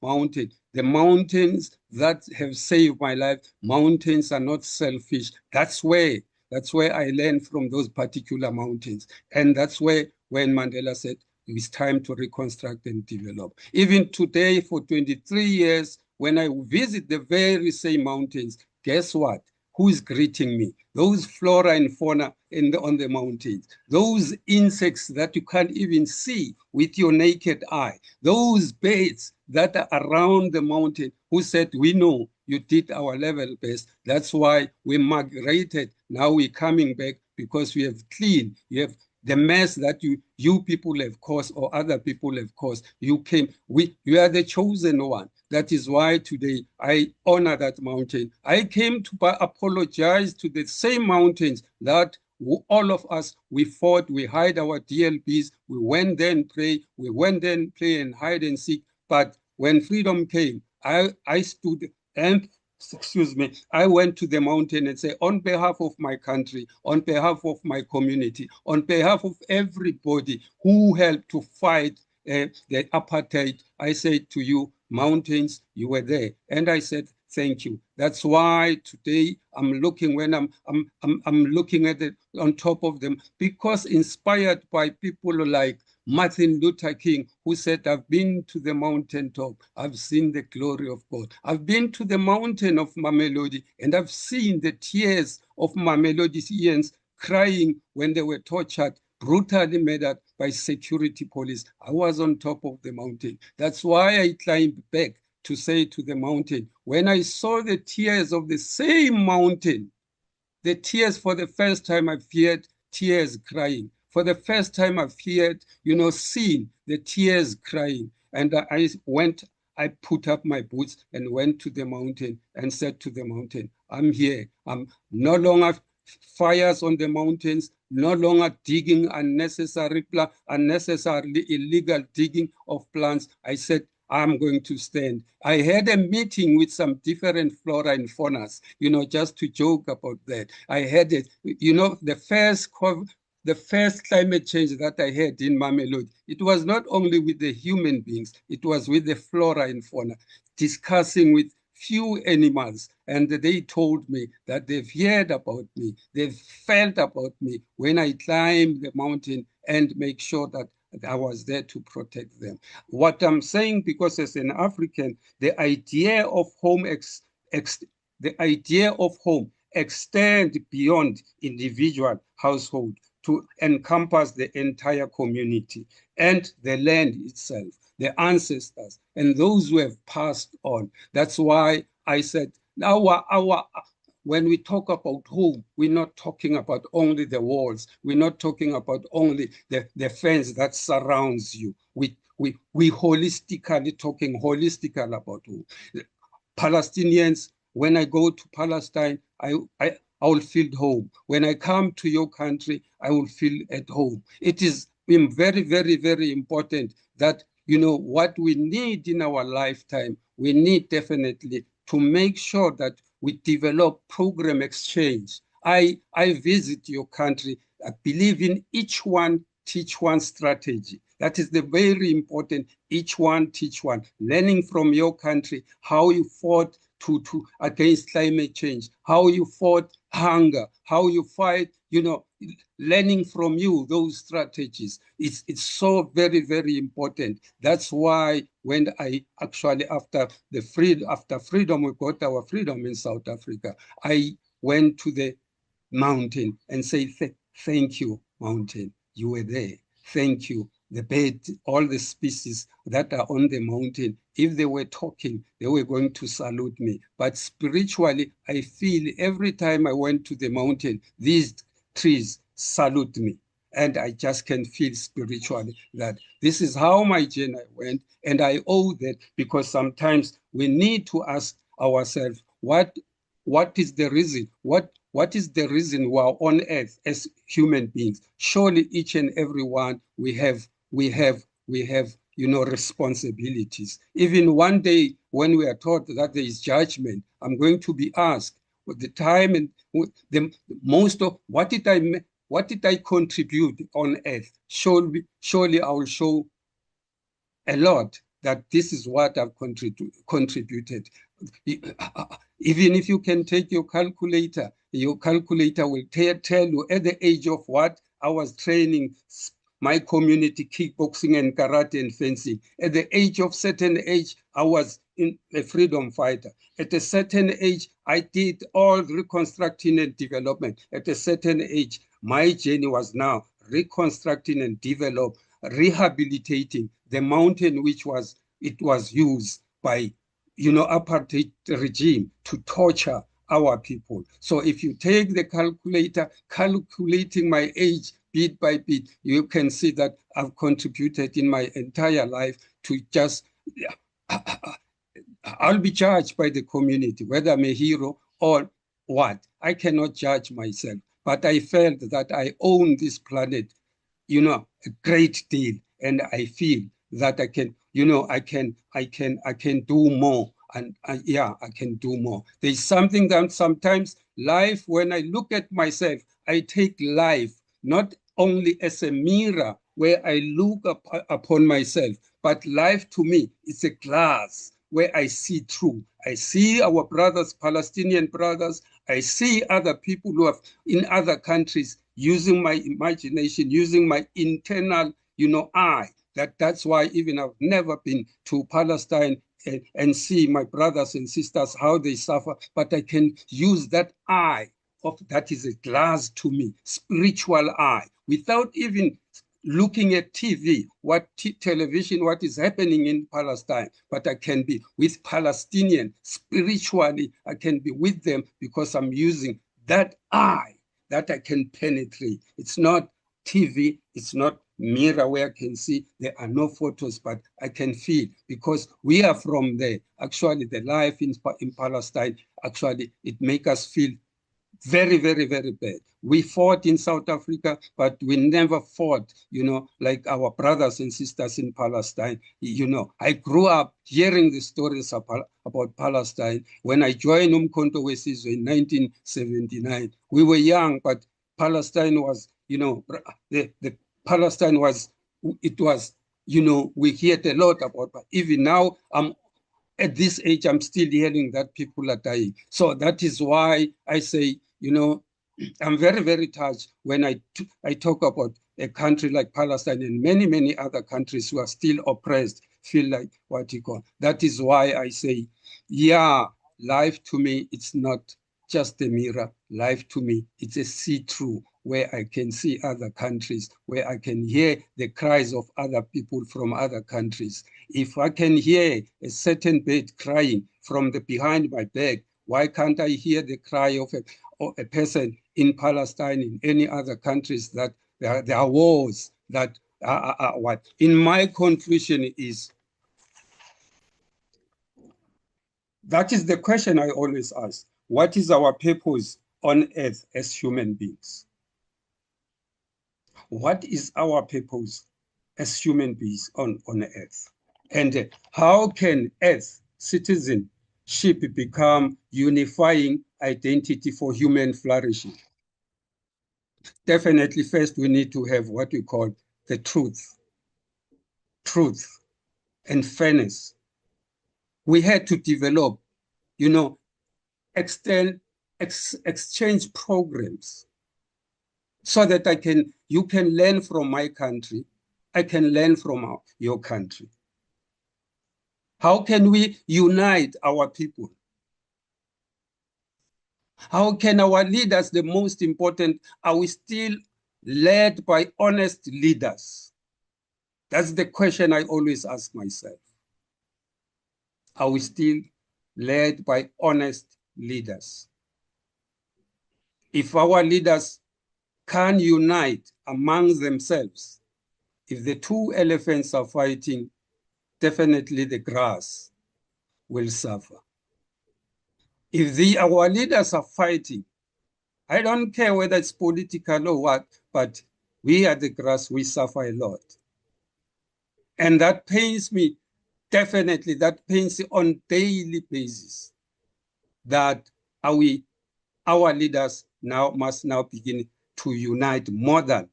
mountains that have saved my life, mountains are not selfish. That's where I learned from those particular mountains. And that's where when Mandela said, it's time to reconstruct and develop. Even today, for 23 years, when I visit the very same mountains, guess what? Who is greeting me? Those flora and fauna on the mountains, those insects that you can't even see with your naked eye, those birds that are around the mountain who said, we know you did our level best. That's why we migrated. Now we're coming back because we have cleaned. You have the mess that you people have caused or other people have caused. You came, you are the chosen one. That is why today I honor that mountain. I came to apologize to the same mountains that all of us, we fought, we hide our DLBs, we went there and pray, we went there and play and hide and seek. But when freedom came, I stood and I went to the mountain and said, on behalf of my country, on behalf of my community, on behalf of everybody who helped to fight the apartheid, I said to you, mountains, you were there. And I said, thank you. That's why today I'm looking when I'm looking at it on top of them, because inspired by people like Martin Luther King, who said, I've been to the mountaintop, I've seen the glory of God. I've been to the mountain of Mamelodi, and I've seen the tears of Mamelodians crying when they were tortured, brutally murdered by security police. I was on top of the mountain. That's why I climbed back to say to the mountain, when I saw the tears of the same mountain, the tears for the first time I feared tears crying. For the first time I feared, seeing the tears crying. And I put up my boots and went to the mountain and said to the mountain, I'm here. I'm no longer fires on the mountains, no longer digging unnecessarily illegal digging of plants. I said, I'm going to stand. I had a meeting with some different flora and faunas, just to joke about that. I had it, the first climate change that I had in Mamelodi, it was not only with the human beings, it was with the flora and fauna, discussing with few animals, and they told me that they've heard about me, they've felt about me when I climbed the mountain and make sure that I was there to protect them. What I'm saying, because as an African, the idea of home extend beyond individual household to encompass the entire community and the land itself, the ancestors, and those who have passed on. That's why I said, when we talk about home, we're not talking about only the walls. We're not talking about only the fence that surrounds you. We holistically talking about home. Palestinians, when I go to Palestine, I will feel home. When I come to your country, I will feel at home. It is very, very, very important that, what we need in our lifetime, we need definitely to make sure that we develop program exchange. I visit your country. I believe in each one, teach one strategy. That is the very important, each one, teach one. Learning from your country, how you fought against climate change, how you fought hunger, how you fight, learning from you, those strategies. It's so very, very important. That's why when I actually, after freedom, we got our freedom in South Africa, I went to the mountain and say, thank you, mountain. You were there. Thank you. The bird, all the species that are on the mountain, if they were talking, they were going to salute me. But spiritually, I feel every time I went to the mountain, these trees salute me. And I just can feel spiritually that this is how my journey went. And I owe that, because sometimes we need to ask ourselves, what is the reason? What is the reason we are on earth as human beings? Surely each and every one we have responsibilities. Even one day when we are taught that there is judgment, I'm going to be asked, with the time and with the most of what did I contribute on earth? Surely I will show a lot that this is what I've contributed. Even if you can take your calculator will tell you at the age of what I was training my community kickboxing and karate and fencing. At the age of certain age, I was a freedom fighter. At a certain age, I did all reconstructing and development. At a certain age, my journey was now reconstructing and develop, rehabilitating the mountain which was used by apartheid regime to torture our people. So if you take the calculator, calculating my age bit by bit, you can see that I've contributed in my entire life to just, I'll be judged by the community, whether I'm a hero or what. I cannot judge myself, but I felt that I own this planet, a great deal. And I feel that I can, I can do more. And I can do more. There's something that sometimes life, when I look at myself, I take life not only as a mirror where I look upon myself, but life to me is a glass where I see through. I see our brothers, Palestinian brothers. I see other people who have in other countries using my imagination, using my internal, eye. That's why even I've never been to Palestine and see my brothers and sisters, how they suffer, but I can use that eye that is a glass to me, spiritual eye, without even looking at TV, television, what is happening in Palestine, but I can be with Palestinian spiritually. I can be with them because I'm using that eye that I can penetrate. It's not TV, it's not mirror where I can see. There are no photos, but I can feel because we are from there. Actually, the life in Palestine, actually, it makes us feel very, very, very bad. We fought in South Africa, but we never fought, like our brothers and sisters in Palestine. I grew up hearing the stories about Palestine. When I joined Umkhonto Wesizwe in 1979, we were young, but Palestine was, the Palestine was, it was, we heard a lot about, but even now, at this age, I'm still hearing that people are dying. So that is why I say, I'm very, very touched when I talk about a country like Palestine and many, many other countries who are still oppressed, feel like what you call. That is why I say, life to me, it's not just a mirror. Life to me, it's a see-through where I can see other countries, where I can hear the cries of other people from other countries. If I can hear a certain bird crying from behind my back, why can't I hear the cry of a person in Palestine, in any other countries that there are wars that are what? In my conclusion is, that is the question I always ask. What is our purpose on earth as human beings? What is our purpose as human beings on earth? And how can earth citizenship become unifying identity for human flourishing? Definitely, first we need to have what we call the truth and fairness. We had to develop, exchange programs so that you can learn from my country, I can learn from your country. How can we unite our people? How can our leaders, the most important, are we still led by honest leaders? That's the question I always ask myself. Are we still led by honest leaders? If our leaders can unite among themselves, if the two elephants are fighting, definitely the grass will suffer. If our leaders are fighting, I don't care whether it's political or what, but we are the grass, we suffer a lot. And that pains me, definitely, that pains me on daily basis. That are we our leaders must now begin to unite more than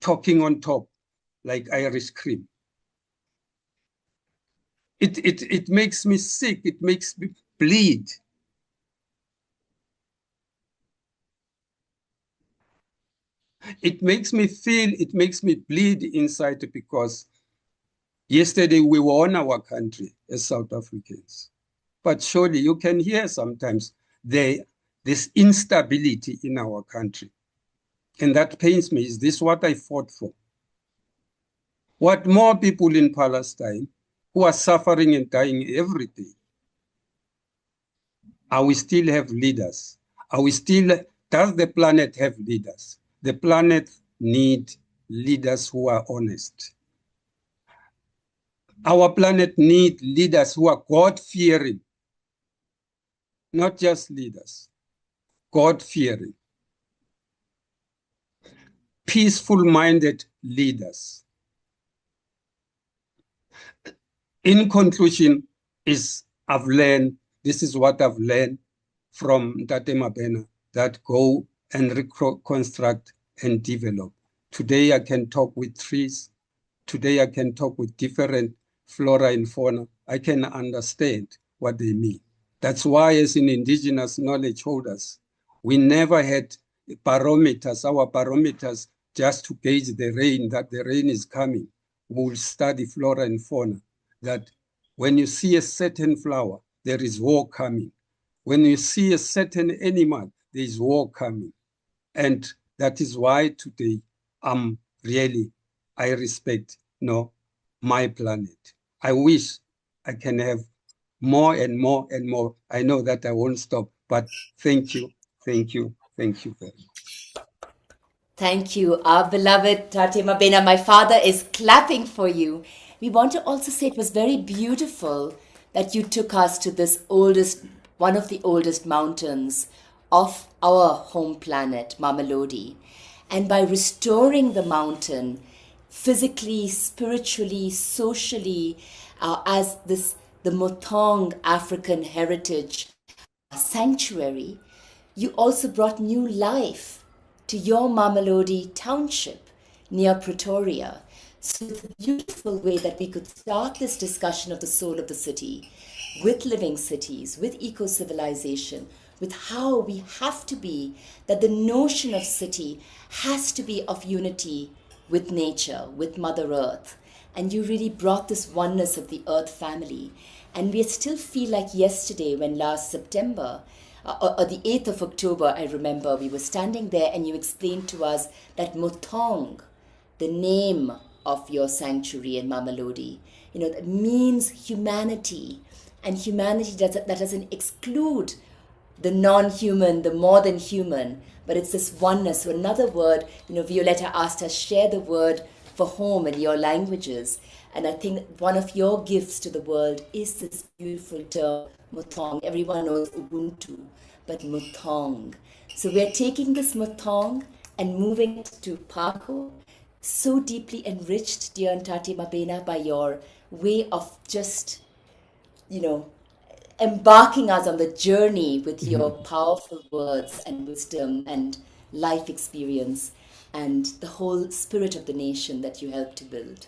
talking on top like Irish cream. It makes me sick. It makes me bleed. It makes me feel, it makes me bleed inside because yesterday we were on our country as South Africans. But surely you can hear sometimes this instability in our country. And that pains me. Is this what I fought for? What more people in Palestine who are suffering and dying every day? Are we still have leaders? Does the planet have leaders? The planet needs leaders who are honest. Our planet needs leaders who are God-fearing, not just leaders, God-fearing, peaceful-minded leaders. In conclusion, this is what I've learned from Tate Mabena, that go and reconstruct and develop. Today I can talk with trees. Today I can talk with different flora and fauna. I can understand what they mean. That's why as in indigenous knowledge holders, we never had barometers, our barometers just to gauge the rain, that the rain is coming. We'll study flora and fauna, that when you see a certain flower, there is war coming. When you see a certain animal, there is war coming. And that is why today I respect my planet. I wish I can have more and more and more. I know that I won't stop, but thank you very much. Thank you, our beloved Tate Mabena. My father is clapping for you. We want to also say it was very beautiful that you took us to this one of the oldest mountains of our home planet, Mamelodi. And by restoring the mountain, physically, spiritually, socially, as the Mothong African heritage sanctuary, you also brought new life to your Mamelodi township near Pretoria. So it's a beautiful way that we could start this discussion of the soul of the city with living cities, with eco-civilization, with how we have to be, that the notion of city has to be of unity with nature, with Mother Earth. And you really brought this oneness of the Earth family. And we still feel like yesterday when last September, or the 8th of October, I remember, we were standing there and you explained to us that Mothong, the name of your sanctuary in Mamelodi, that means humanity. And humanity that doesn't exclude the non-human, the more than human, but it's this oneness. So another word, Violetta asked us, share the word for home in your languages. And I think one of your gifts to the world is this beautiful term, Mothong. Everyone knows Ubuntu, but Mothong. So we're taking this Mothong and moving it to Pako, so deeply enriched, dear Tate Mabena, by your way of just, embarking us on the journey with your powerful words and wisdom and life experience and the whole spirit of the nation that you helped to build.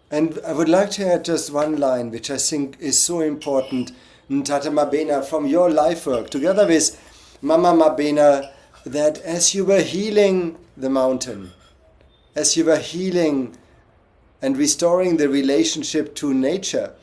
And I would like to add just one line, which I think is so important, Tate Mabena, from your life work, together with Mama Mabena, that as you were healing the mountain, as you were healing and restoring the relationship to nature,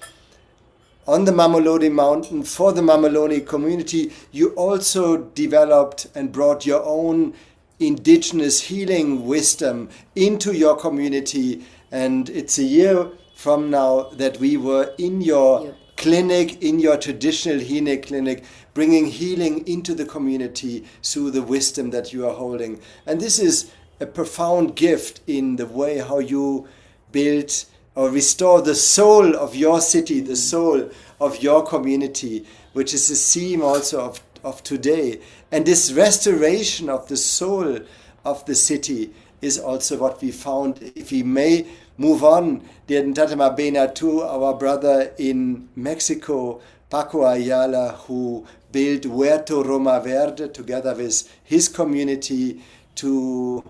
on the Mamelodi mountain, for the Mamelodi community, you also developed and brought your own indigenous healing wisdom into your community. And it's a year from now that we were in your clinic, in your traditional healing clinic, bringing healing into the community through the wisdom that you are holding. And this is a profound gift in the way how you build or restore the soul of your city, the soul of your community, which is the theme also of today. And this restoration of the soul of the city is also what we found. If we may move on, dear Tate Mabena, to our brother in Mexico, Paco Ayala, who built Huerto Roma Verde together with his community to,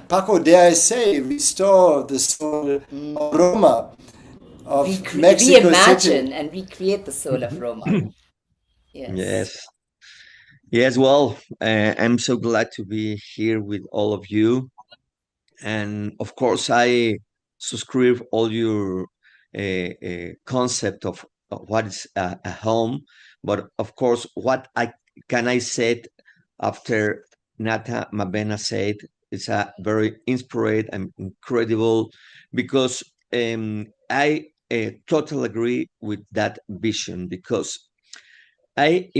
Paco, dare I say, restore the soul of Roma, of Mexico City. Reimagine and recreate the soul of Roma. Yes. Yes, well, I'm so glad to be here with all of you. And of course, I subscribe all your concept of what is a home. But of course, what I say after Nata Mabena said, it's a very inspired and incredible, because I totally agree with that vision, because I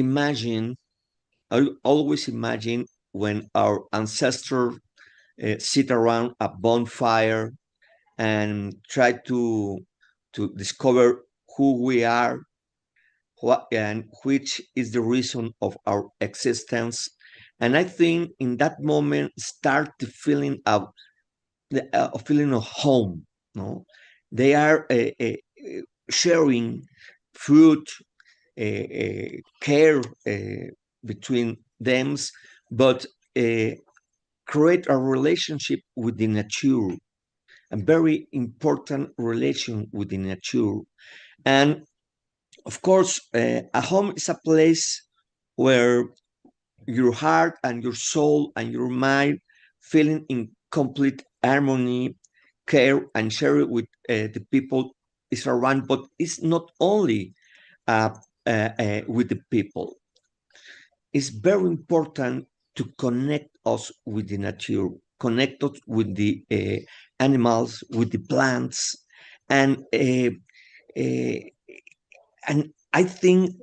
always imagine when our ancestors sit around a bonfire and try to discover who we are, what and which is the reason of our existence. And I think in that moment start the feeling of a feeling of home. No, they are sharing food, care between them, but create a relationship with the nature, a very important relation with the nature. And of course, a home is a place where your heart and your soul and your mind feeling in complete harmony, care, and share with the people is around. But it's not only uh, with the people. It's very important to connect us with the nature, connect us with the animals, with the plants, and uh, uh, and I think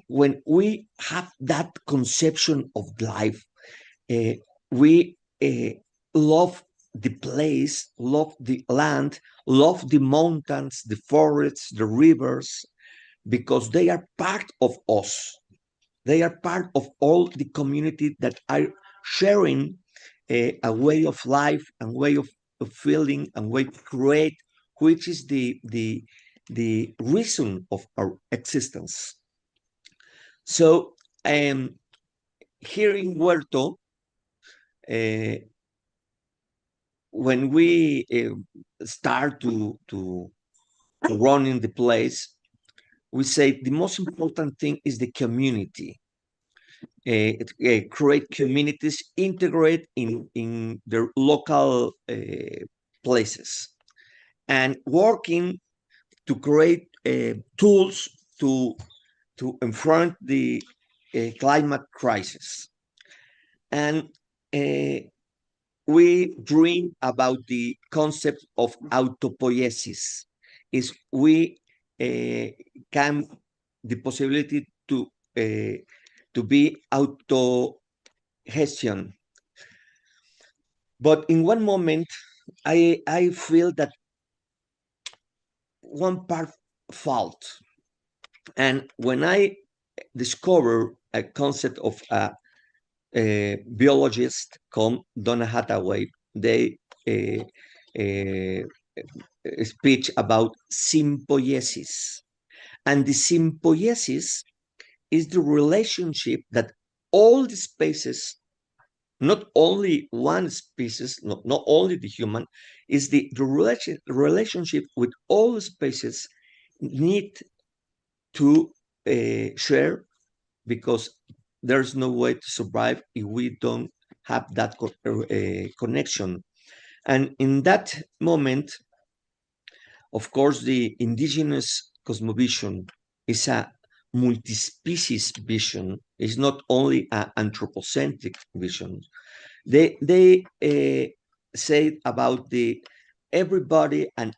when we have that conception of life, we love the place, love the land, love the mountains, the forests, the rivers, because they are part of us. They are part of all the community that are sharing a way of life and way of feeling and way to create, which is the reason of our existence. So here in Huerto, when we start to run in the place, we say the most important thing is the community. Create communities, integrate in their local places, and working to create tools to confront the climate crisis. And we dream about the concept of autopoiesis. Is we can the possibility to be auto-gestion. But in one moment, I feel that one part fault. And when I discover a concept of a biologist called Donna Hathaway, they speech about symbiosis. And the symbiosis is the relationship that all the species, not only one species, not only the human, is the relationship with all species need to share, because there's no way to survive if we don't have that connection. And in that moment, of course, the indigenous cosmovision is a multi-species vision. It's not only an anthropocentric vision. They say about the everybody, and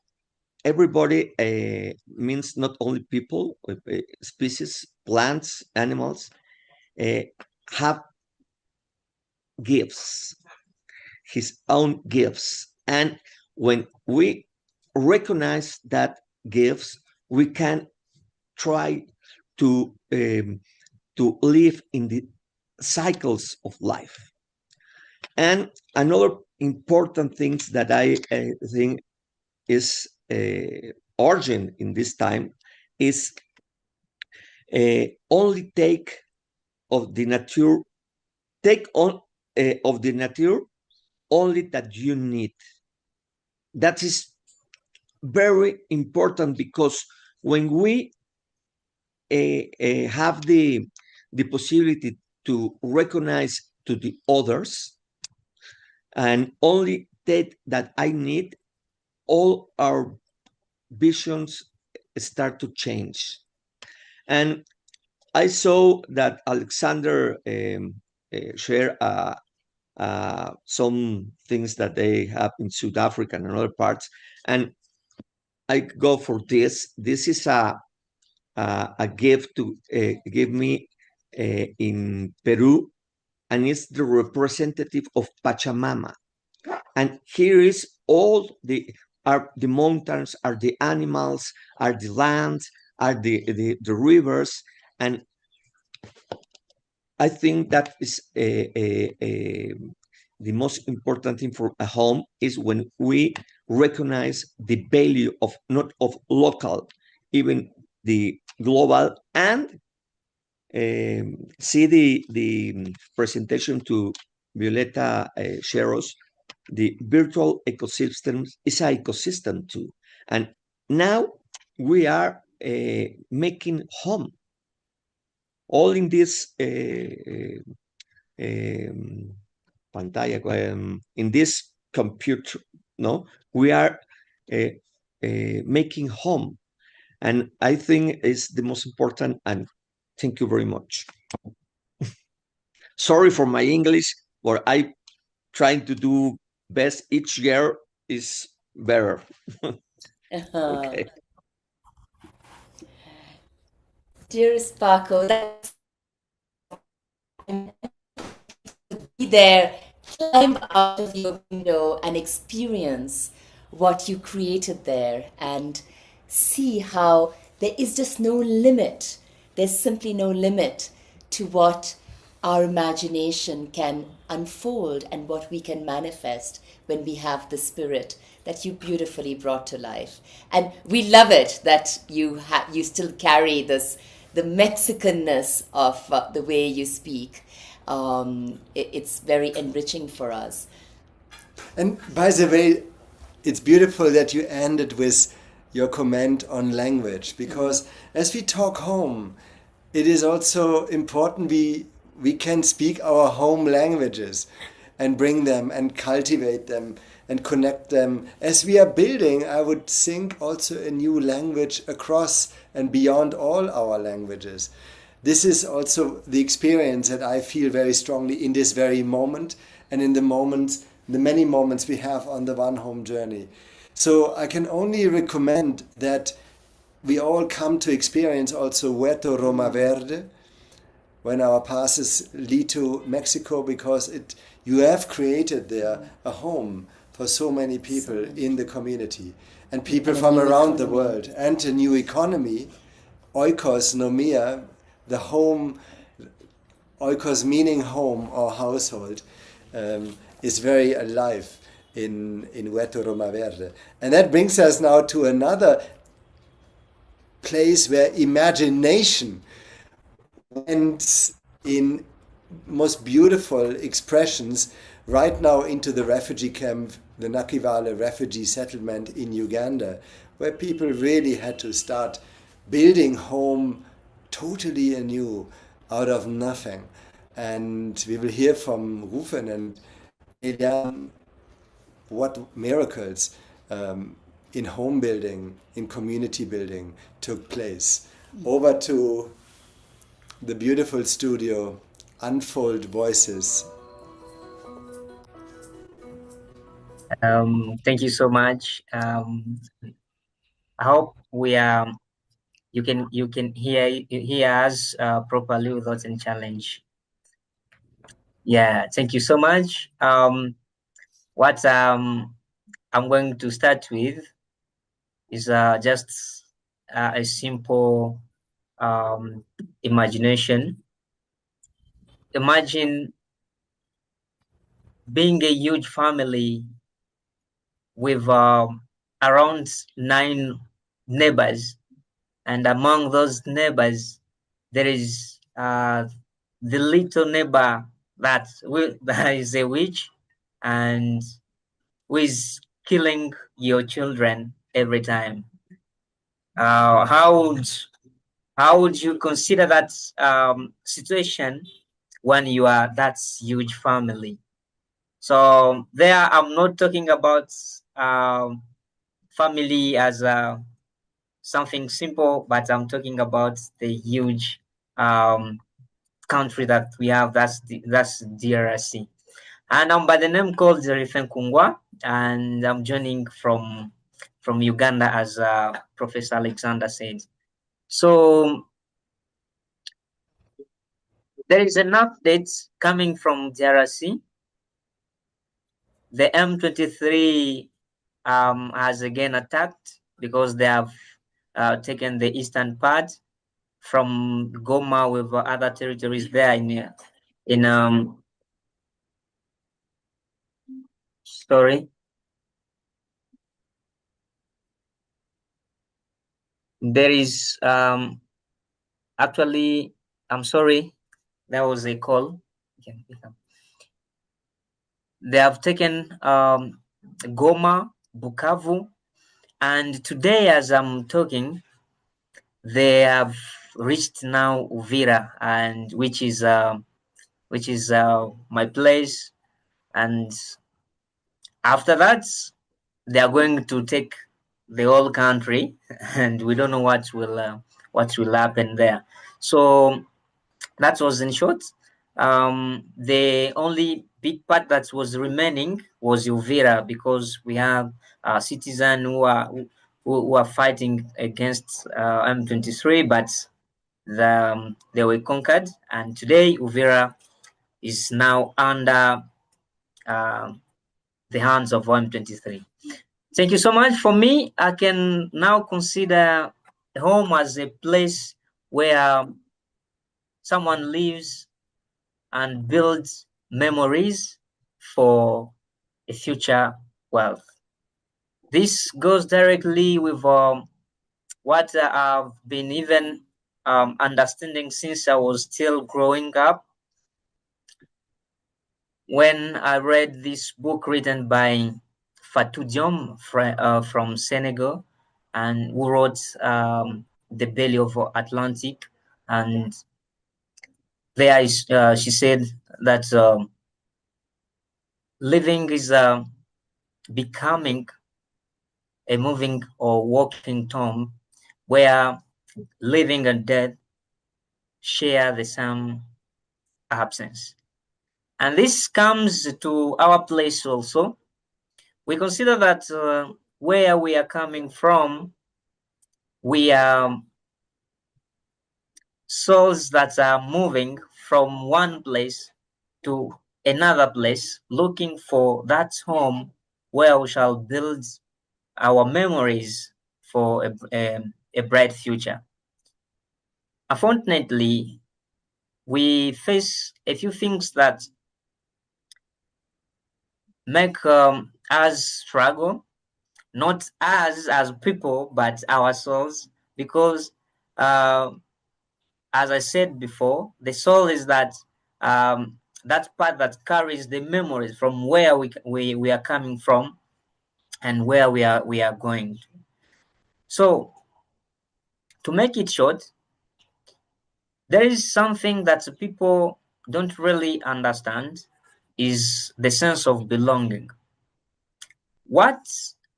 everybody means not only people, species, plants, animals, have gifts, his own gifts. And when we recognize that gifts, we can try to live in the cycles of life. And another important thing that I think is urgent in this time is only take of the nature, take on of the nature only that you need. That is very important, because when we have the possibility to recognize to the others and only that I need, all our visions start to change. And I saw that Alexander shared some things that they have in South Africa and other parts, and I go for this. This is a gift to give me in Peru, and it's the representative of Pachamama. And here is all the mountains, are the animals, are the lands, are the rivers, and I think that is the most important thing for a home, is when we recognize the value of not of local, even the global, and see the presentation to Violeta Sheros. The virtual ecosystem is an ecosystem too, and now we are making home all in this pantalla, in this computer. No, we are making home, and I think is the most important. And thank you very much. Sorry for my English, but I trying to do best. Each year is better. Okay. Dearest Paco, that's be there, climb out of your window and experience what you created there, and see how there is just no limit. There's simply no limit to what our imagination can unfold and what we can manifest when we have the spirit that you beautifully brought to life. And we love it that you still carry this, the Mexicanness of the way you speak. It's very enriching for us. And by the way, it's beautiful that you ended with your comment on language, because as we talk home, it is also important we can speak our home languages and bring them and cultivate them and connect them. As we are building, I would think, also a new language across and beyond all our languages. This is also the experience that I feel very strongly in this very moment, and in the moments, the many moments we have on the One Home journey. So I can only recommend that we all come to experience also Huerto Roma Verde when our passes lead to Mexico, because you have created there a home for so many people in the community, and people from around the world, and a new economy, oikos nomia, the home, oikos meaning home or household, is very alive in Huerto Roma Verde. And that brings us now to another place where imagination went in most beautiful expressions right now into the refugee camp, the Nakivale refugee settlement in Uganda, where people really had to start building home totally anew out of nothing. And we will hear from Rufen and Eliane what miracles in home building, in community building took place. Over to the beautiful studio, Unfold Voices. Thank you so much. I hope you can hear us properly without any challenge. Yeah, thank you so much. What I'm going to start with is just a simple imagination. Imagine being a huge family with around 9 neighbors, and among those neighbors there is the little neighbor that is a witch and who is killing your children every time. How would you consider that situation when you are that huge family? So there, I'm not talking about family as something simple, but I'm talking about the huge country that we have. That's DRC. And I'm by the name called Zerifen Kungwa, and I'm joining from Uganda, as Professor Alexander said. So there is an update coming from DRC. The M23 has again attacked because they have taken the eastern part from Goma with other territories there in sorry. There is actually, I'm sorry, there was a call. They have taken Goma, Bukavu, and today as I'm talking, they have reached now Uvira, and which is my place. And after that, they are going to take the whole country, and we don't know what will happen there. So that was in short. The only big part that was remaining was Uvira, because we have citizens who are fighting against M23, but they were conquered, and today Uvira is now under the hands of M23. Thank you so much. For me, I can now consider home as a place where someone lives and builds memories for a future wealth. This goes directly with what I've been even understanding since I was still growing up, when I read this book written by Fatou Diom from Senegal, and who wrote The Belly of Atlantic. And there is, she said that living is becoming a moving or walking tomb, where living and death share the same absence. And this comes to our place also. We consider that where we are coming from, we are souls that are moving from one place to another place, looking for that home where we shall build our memories for a bright future. Unfortunately, we face a few things that make us struggle, not us as people, but our souls, because as I said before, the soul is that part that carries the memories from where we are coming from and where we are going to. So, to make it short, there is something that people don't really understand, is the sense of belonging. What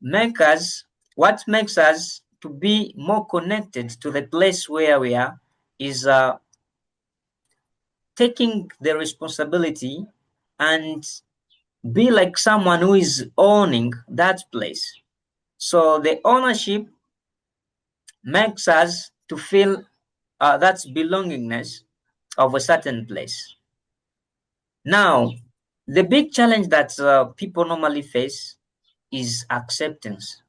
makes us to be more connected to the place where we are is taking the responsibility and be like someone who is owning that place. So the ownership makes us to feel that belongingness of a certain place. Now, the big challenge that people normally face is acceptance.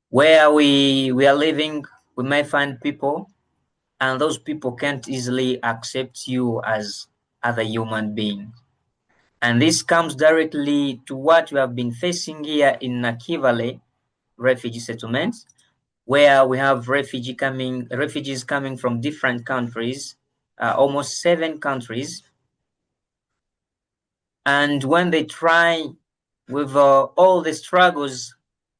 Where we are living, we may find people, and those people can't easily accept you as other human beings. And this comes directly to what we have been facing here in Nakivale refugee settlements, where we have refugees coming from different countries, almost 7 countries. And when they try with all the struggles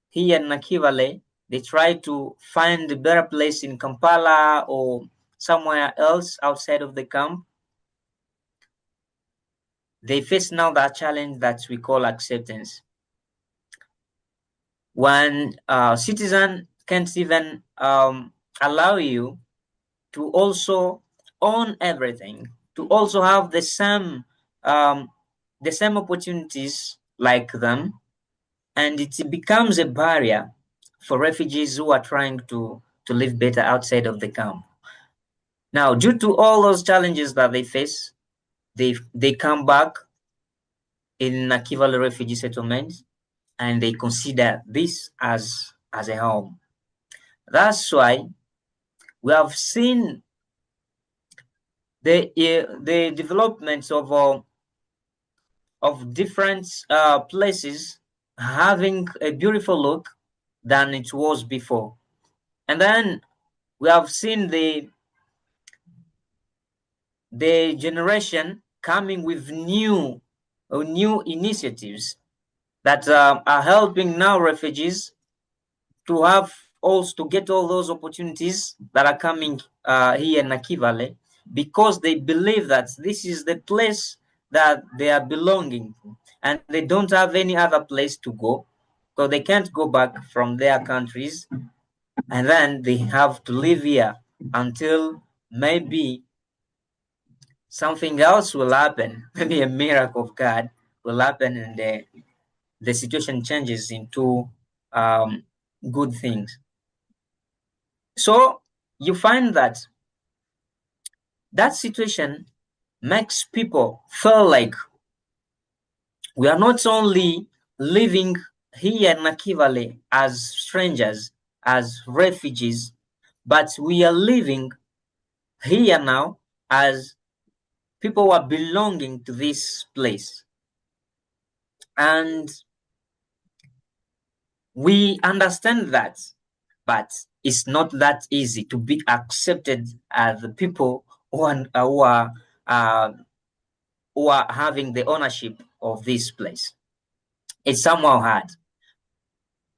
here in Nakivale, they try to find a better place in Kampala or somewhere else outside of the camp. They face now that challenge that we call acceptance. When a citizen can't even allow you to also own everything, to also have the same opportunities like them, and it becomes a barrier for refugees who are trying to live better outside of the camp. Now, due to all those challenges that they face, they come back in Nakivale refugee settlement and they consider this as a home. That's why we have seen the developments of different places having a beautiful look than it was before. And then we have seen the generation coming with new initiatives that are helping now refugees to have also to get all those opportunities that are coming here in Nakivale, because they believe that this is the place that they are belonging to, and they don't have any other place to go, because they can't go back from their countries, and then they have to live here until maybe something else will happen. Maybe a miracle of God will happen, and the situation changes into good things. So you find that situation makes people feel like we are not only living here in Nakivale as strangers, as refugees, but we are living here now as people who are belonging to this place. And we understand that, but it's not that easy to be accepted as the people who are having the ownership of this place. It's somehow hard.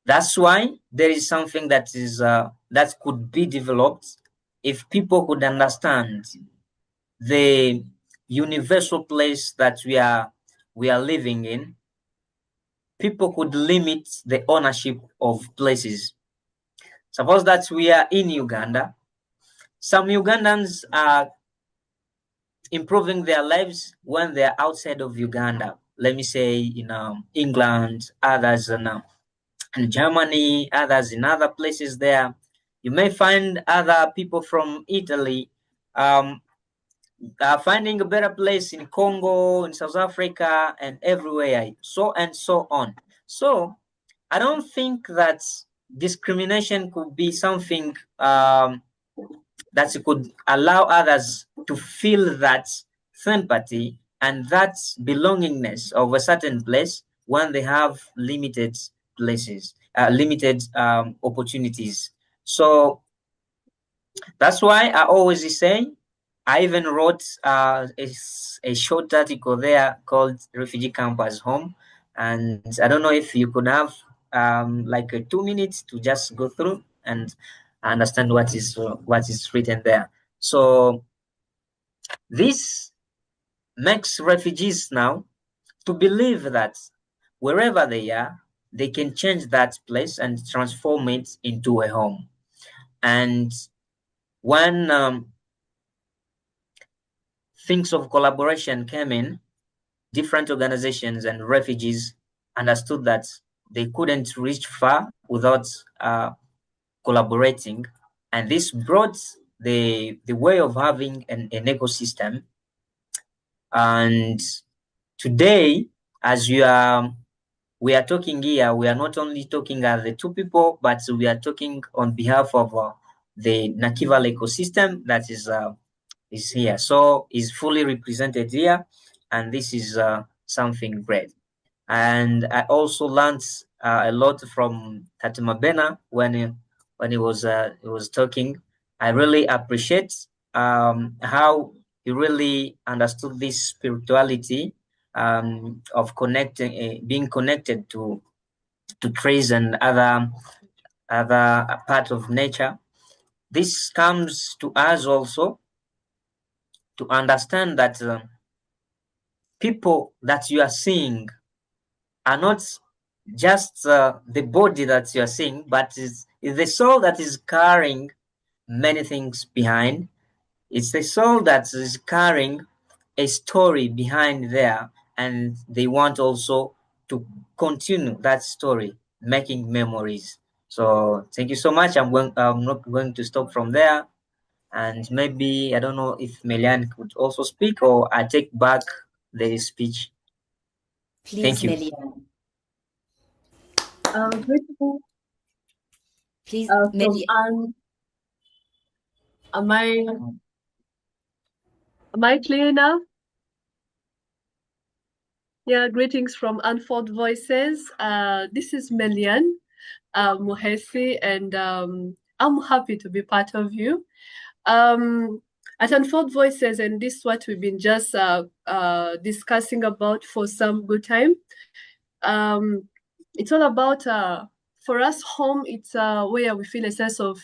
That's why there is something that is that could be developed if people could understand the universal place that we are living in. People could limit the ownership of places. Suppose that we are in Uganda. Some Ugandans are improving their lives when they're outside of Uganda. Let me say in England, others in Germany, others in other places there. You may find other people from Italy finding a better place in Congo, in South Africa, and everywhere, so on. So I don't think that discrimination could be something that could allow others to feel that sympathy and that belongingness of a certain place when they have limited places, limited opportunities. So that's why I always say, I even wrote a short article there called Refugee Camp as Home. And I don't know if you could have like 2 minutes to just go through and understand what is written there. So this makes refugees now to believe that wherever they are, they can change that place and transform it into a home. And when things of collaboration came in, different organizations and refugees understood that they couldn't reach far without collaborating, and this brought the way of having an ecosystem. And today, as we are talking here, we are not only talking as the two people, but we are talking on behalf of the Nakivale ecosystem that is here. So is fully represented here, and this is something great. And I also learned a lot from Tatumabena when he was talking. I really appreciate how he really understood this spirituality of connecting, being connected to trees and other part of nature. This comes to us also to understand that people that you are seeing are not just the body that you are seeing, but is the soul that is carrying many things behind. It's the soul that is carrying a story behind there, and they want also to continue that story, making memories. So thank you so much. I'm not going to stop from there. And maybe, I don't know if Melian could also speak, or I take back the speech. Please, Thank you. Melian. Greeting Please, from Melian. am I clear now? Yeah, greetings from Unfold Voices. This is Melian Muhesi, and I'm happy to be part of you. At Unfold Voices, and this is what we've been just discussing about for some good time. It's all about, for us, home, it's where we feel a sense of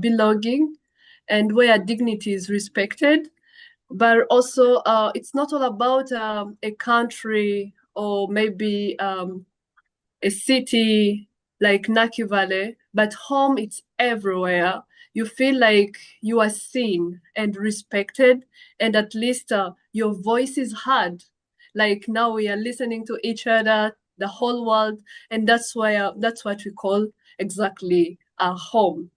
belonging and where dignity is respected. But also, it's not all about a country or maybe a city like Naki Valley, but home, it's everywhere. You feel like you are seen and respected, and at least your voice is heard. Like now we are listening to each other, the whole world, and that's why that's what we call exactly a home.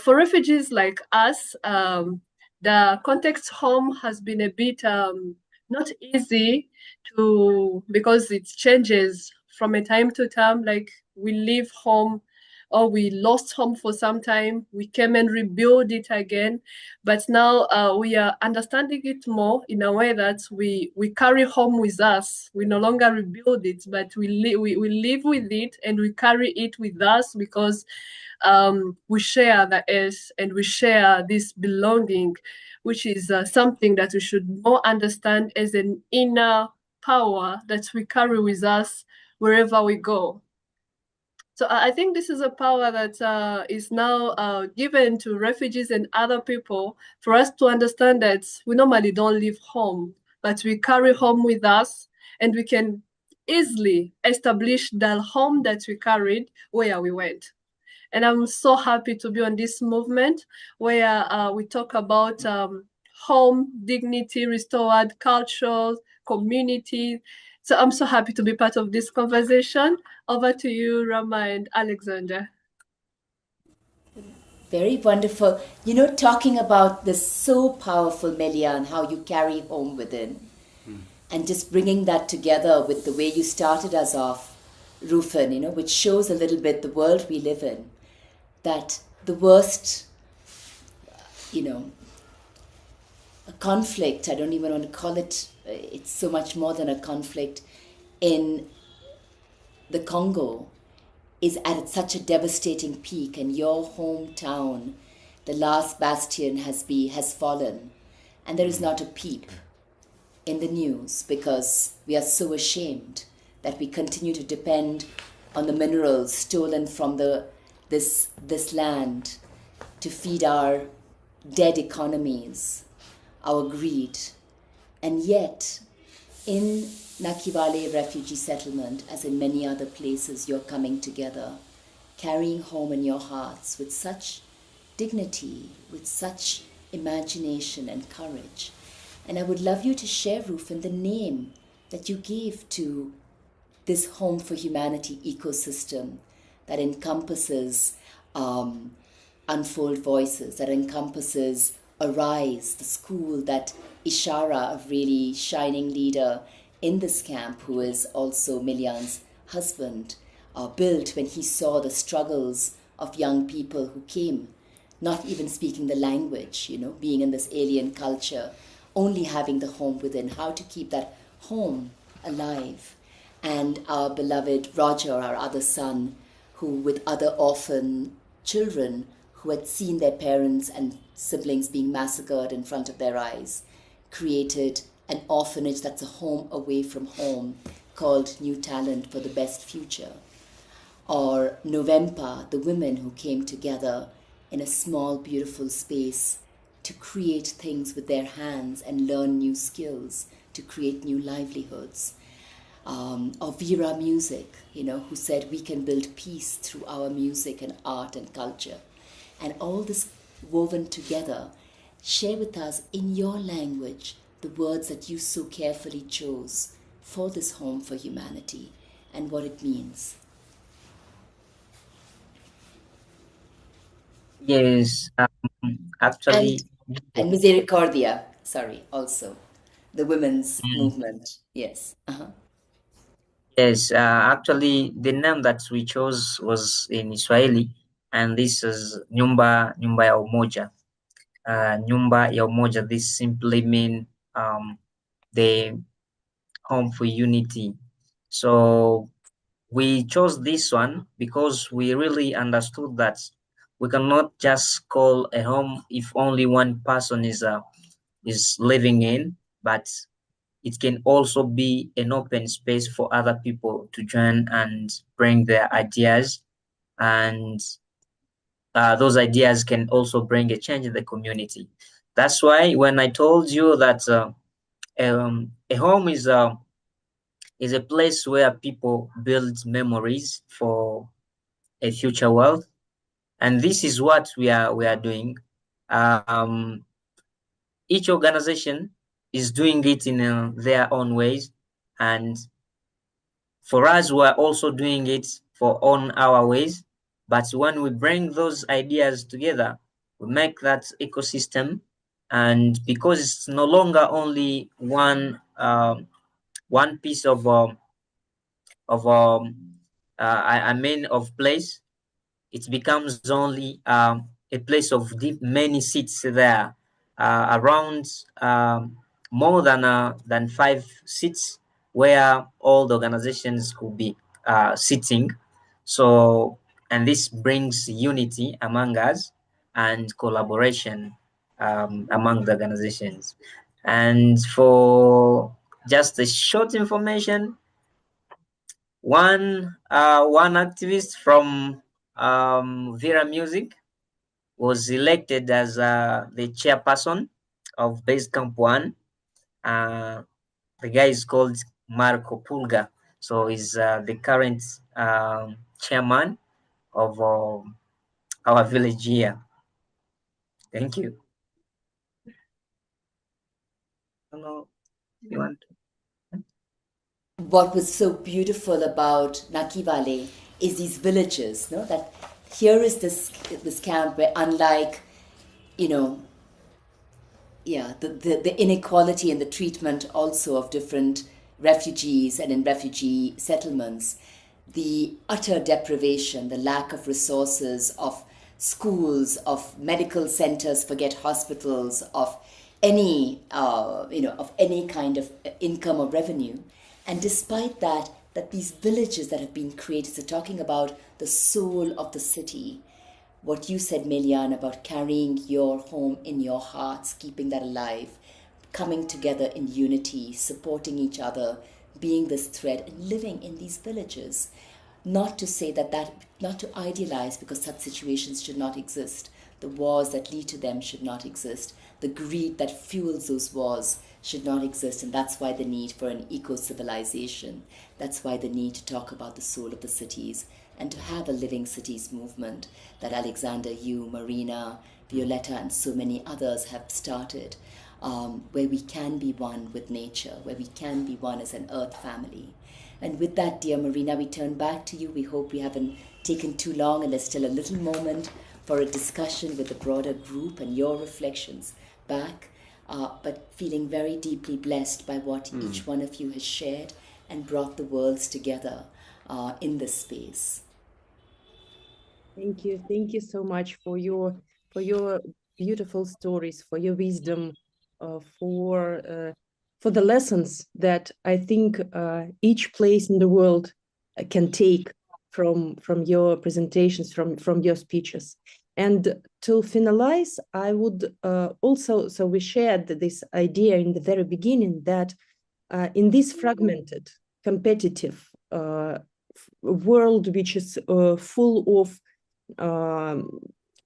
For refugees like us, the context home has been a bit not easy to, because it changes from a time to time. Like we leave home or we lost home for some time, we came and rebuild it again, but now we are understanding it more in a way that we carry home with us. We no longer rebuild it, but we live with it and we carry it with us, because we share the earth and we share this belonging, which is something that we should more understand as an inner power that we carry with us wherever we go. So I think this is a power that is now given to refugees and other people, for us to understand that we normally don't leave home, but we carry home with us, and we can easily establish the home that we carried where we went. And I'm so happy to be on this movement where we talk about home, dignity, restored culture, community. So I'm so happy to be part of this conversation. Over to you, Rama and Alexander. Very wonderful. You know, talking about this so powerful, Melian, how you carry home within, and just bringing that together with the way you started us off, Rufin, you know, which shows a little bit the world we live in, that the worst, you know, a conflict, I don't even want to call it, it's so much more than a conflict, in the Congo is at such a devastating peak, and your hometown, the last bastion has fallen, and there is not a peep in the news, because we are so ashamed that we continue to depend on the minerals stolen from this land to feed our dead economies, our greed. And yet, in Nakivale refugee settlement, as in many other places, you're coming together, carrying home in your hearts with such dignity, with such imagination and courage. And I would love you to share, Rufin, the name that you gave to this Home for Humanity ecosystem that encompasses Unfold Voices, that encompasses Arise, the school that Ishara, a really shining leader in this camp, who is also Melian's husband, built when he saw the struggles of young people who came, not even speaking the language, you know, being in this alien culture, only having the home within, how to keep that home alive. And our beloved Roger, our other son, who with other orphan children who had seen their parents and siblings being massacred in front of their eyes, created an orphanage that's a home away from home called New Talent for the Best Future. Or November, the women who came together in a small, beautiful space to create things with their hands and learn new skills, to create new livelihoods. Or Vera Music, who said we can build peace through our music and art and culture. And all this woven together. Share with us in your language the words that you so carefully chose for this home for humanity and what it means. Yes, actually, and Misericordia, sorry, also the women's movement. Yes. yes, actually, the name that we chose was in Swahili, and this is nyumba ya umoja. Nyumba ya umoja. This simply mean the home for unity. So we chose this one because we really understood that we cannot just call a home if only one person is living in, but it can also be an open space for other people to join and bring their ideas, and those ideas can also bring a change in the community. That's why when I told you that a home is a place where people build memories for a future world, and this is what we are doing. Each organization is doing it in their own ways, and for us, we are also doing it on our ways. But when we bring those ideas together, we make that ecosystem, and because it's no longer only one piece of of place, it becomes only a place of many seats there, around more than 5 seats where all the organizations could be sitting. So, and this brings unity among us and collaboration among the organizations. And for just a short information, one activist from Vera Music was elected as the chairperson of Base Camp 1. The guy is called Marco Pulga. So he's the current chairman of our village here. Thank you. Hello. You want to? What was so beautiful about Nakivale is these villages, that here is this camp where, unlike, the inequality and the treatment also of different refugees and in refugee settlements, the utter deprivation, the lack of resources, of schools, of medical centers, forget hospitals, of any, of any kind of income or revenue. And despite that these villages that have been created, so talking about the soul of the city, what you said, Melian, about carrying your home in your hearts, keeping that alive, coming together in unity, supporting each other, being this thread and living in these villages. Not to say not to idealize, because such situations should not exist. The wars that lead to them should not exist. The greed that fuels those wars should not exist. And that's why the need for an eco-civilization. That's why the need to talk about the soul of the cities and to have a living cities movement that Alexander, you, Marina, Violetta, and so many others have started, where we can be one with nature, where we can be one as an earth family. And with that, dear Marina, we turn back to you. We hope we haven't taken too long and there's still a little moment for a discussion with the broader group and your reflections back, but feeling very deeply blessed by what each one of you has shared and brought the worlds together in this space. Thank you so much for your beautiful stories, for your wisdom, for the lessons that I think each place in the world can take from your presentations, from your speeches. And to finalize, I would also, so we shared this idea in the very beginning that in this fragmented, competitive world, which is full of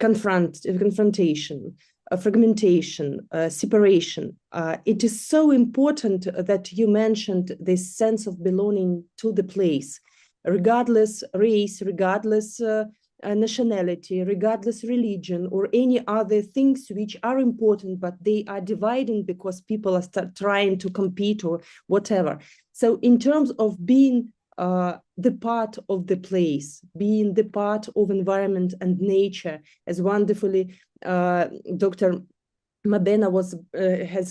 confrontation, fragmentation, separation, it is so important that you mentioned this sense of belonging to the place, regardless race, regardless nationality, regardless religion, or any other things which are important, but they are dividing because people are trying to compete or whatever. So in terms of being the part of the place, being the part of environment and nature, as wonderfully Dr. Mabena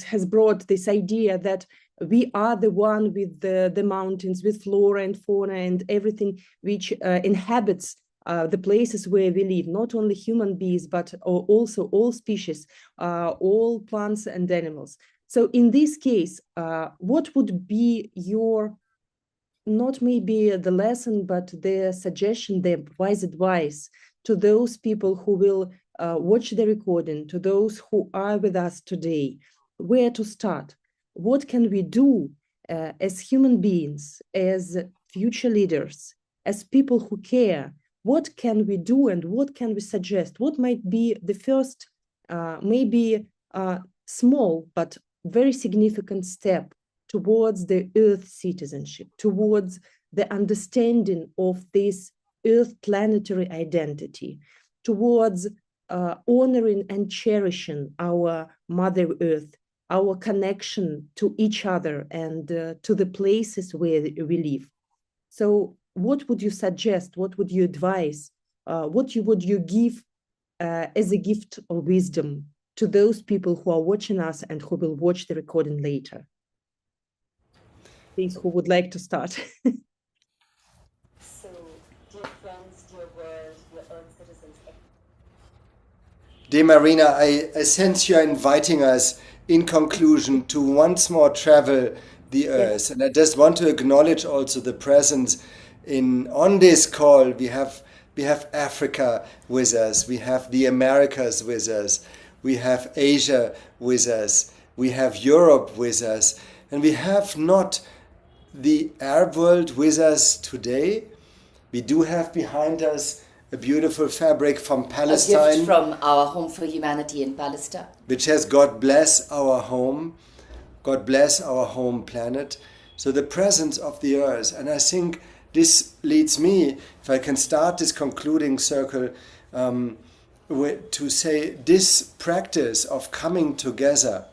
has brought this idea that we are the one with the mountains, with flora and fauna and everything which inhabits the places where we live, not only human beings, but also all species, all plants and animals. So in this case, what would be your, not maybe the lesson, but the suggestion, the wise advice to those people who will watch the recording, to those who are with us today, where to start? What can we do as human beings, as future leaders, as people who care? What can we do and what can we suggest? What might be the first, maybe small, but very significant step towards the Earth citizenship, towards the understanding of this Earth planetary identity, towards honoring and cherishing our Mother Earth, our connection to each other and to the places where we live? So what would you suggest? What would you advise? What would you give as a gift of wisdom to those people who are watching us and who will watch the recording later? Please, who would like to start? So, dear friends, dear world, dear Earth citizens. Dear Marina, I sense you are inviting us in conclusion to once more travel the Earth. Yes. And I just want to acknowledge also the presence on this call. We have Africa with us, we have the Americas with us, we have Asia with us, we have Europe with us, and we have not the Arab world with us today. We do have behind us a beautiful fabric from Palestine. A gift from our Home for Humanity in Palestine. Which has God bless our home, God bless our home planet. So the presence of the earth. And I think this leads me, if I can start this concluding circle, to say this practice of coming together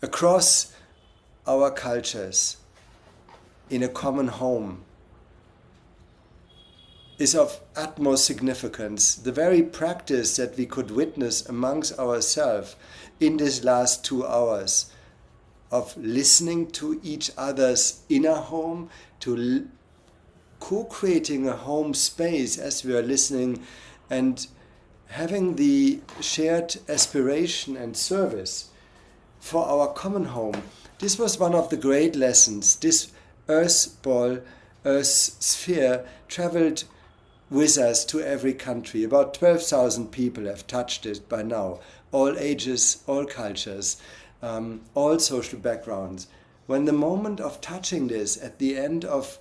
across our cultures in a common home is of utmost significance. The very practice that we could witness amongst ourselves in this last 2 hours of listening to each other's inner home, to co-creating a home space as we are listening, and having the shared aspiration and service for our common home. This was one of the great lessons. This Earth ball, Earth sphere traveled with us to every country. About 12,000 people have touched it by now. All ages, all cultures, all social backgrounds. When the moment of touching this at the end of,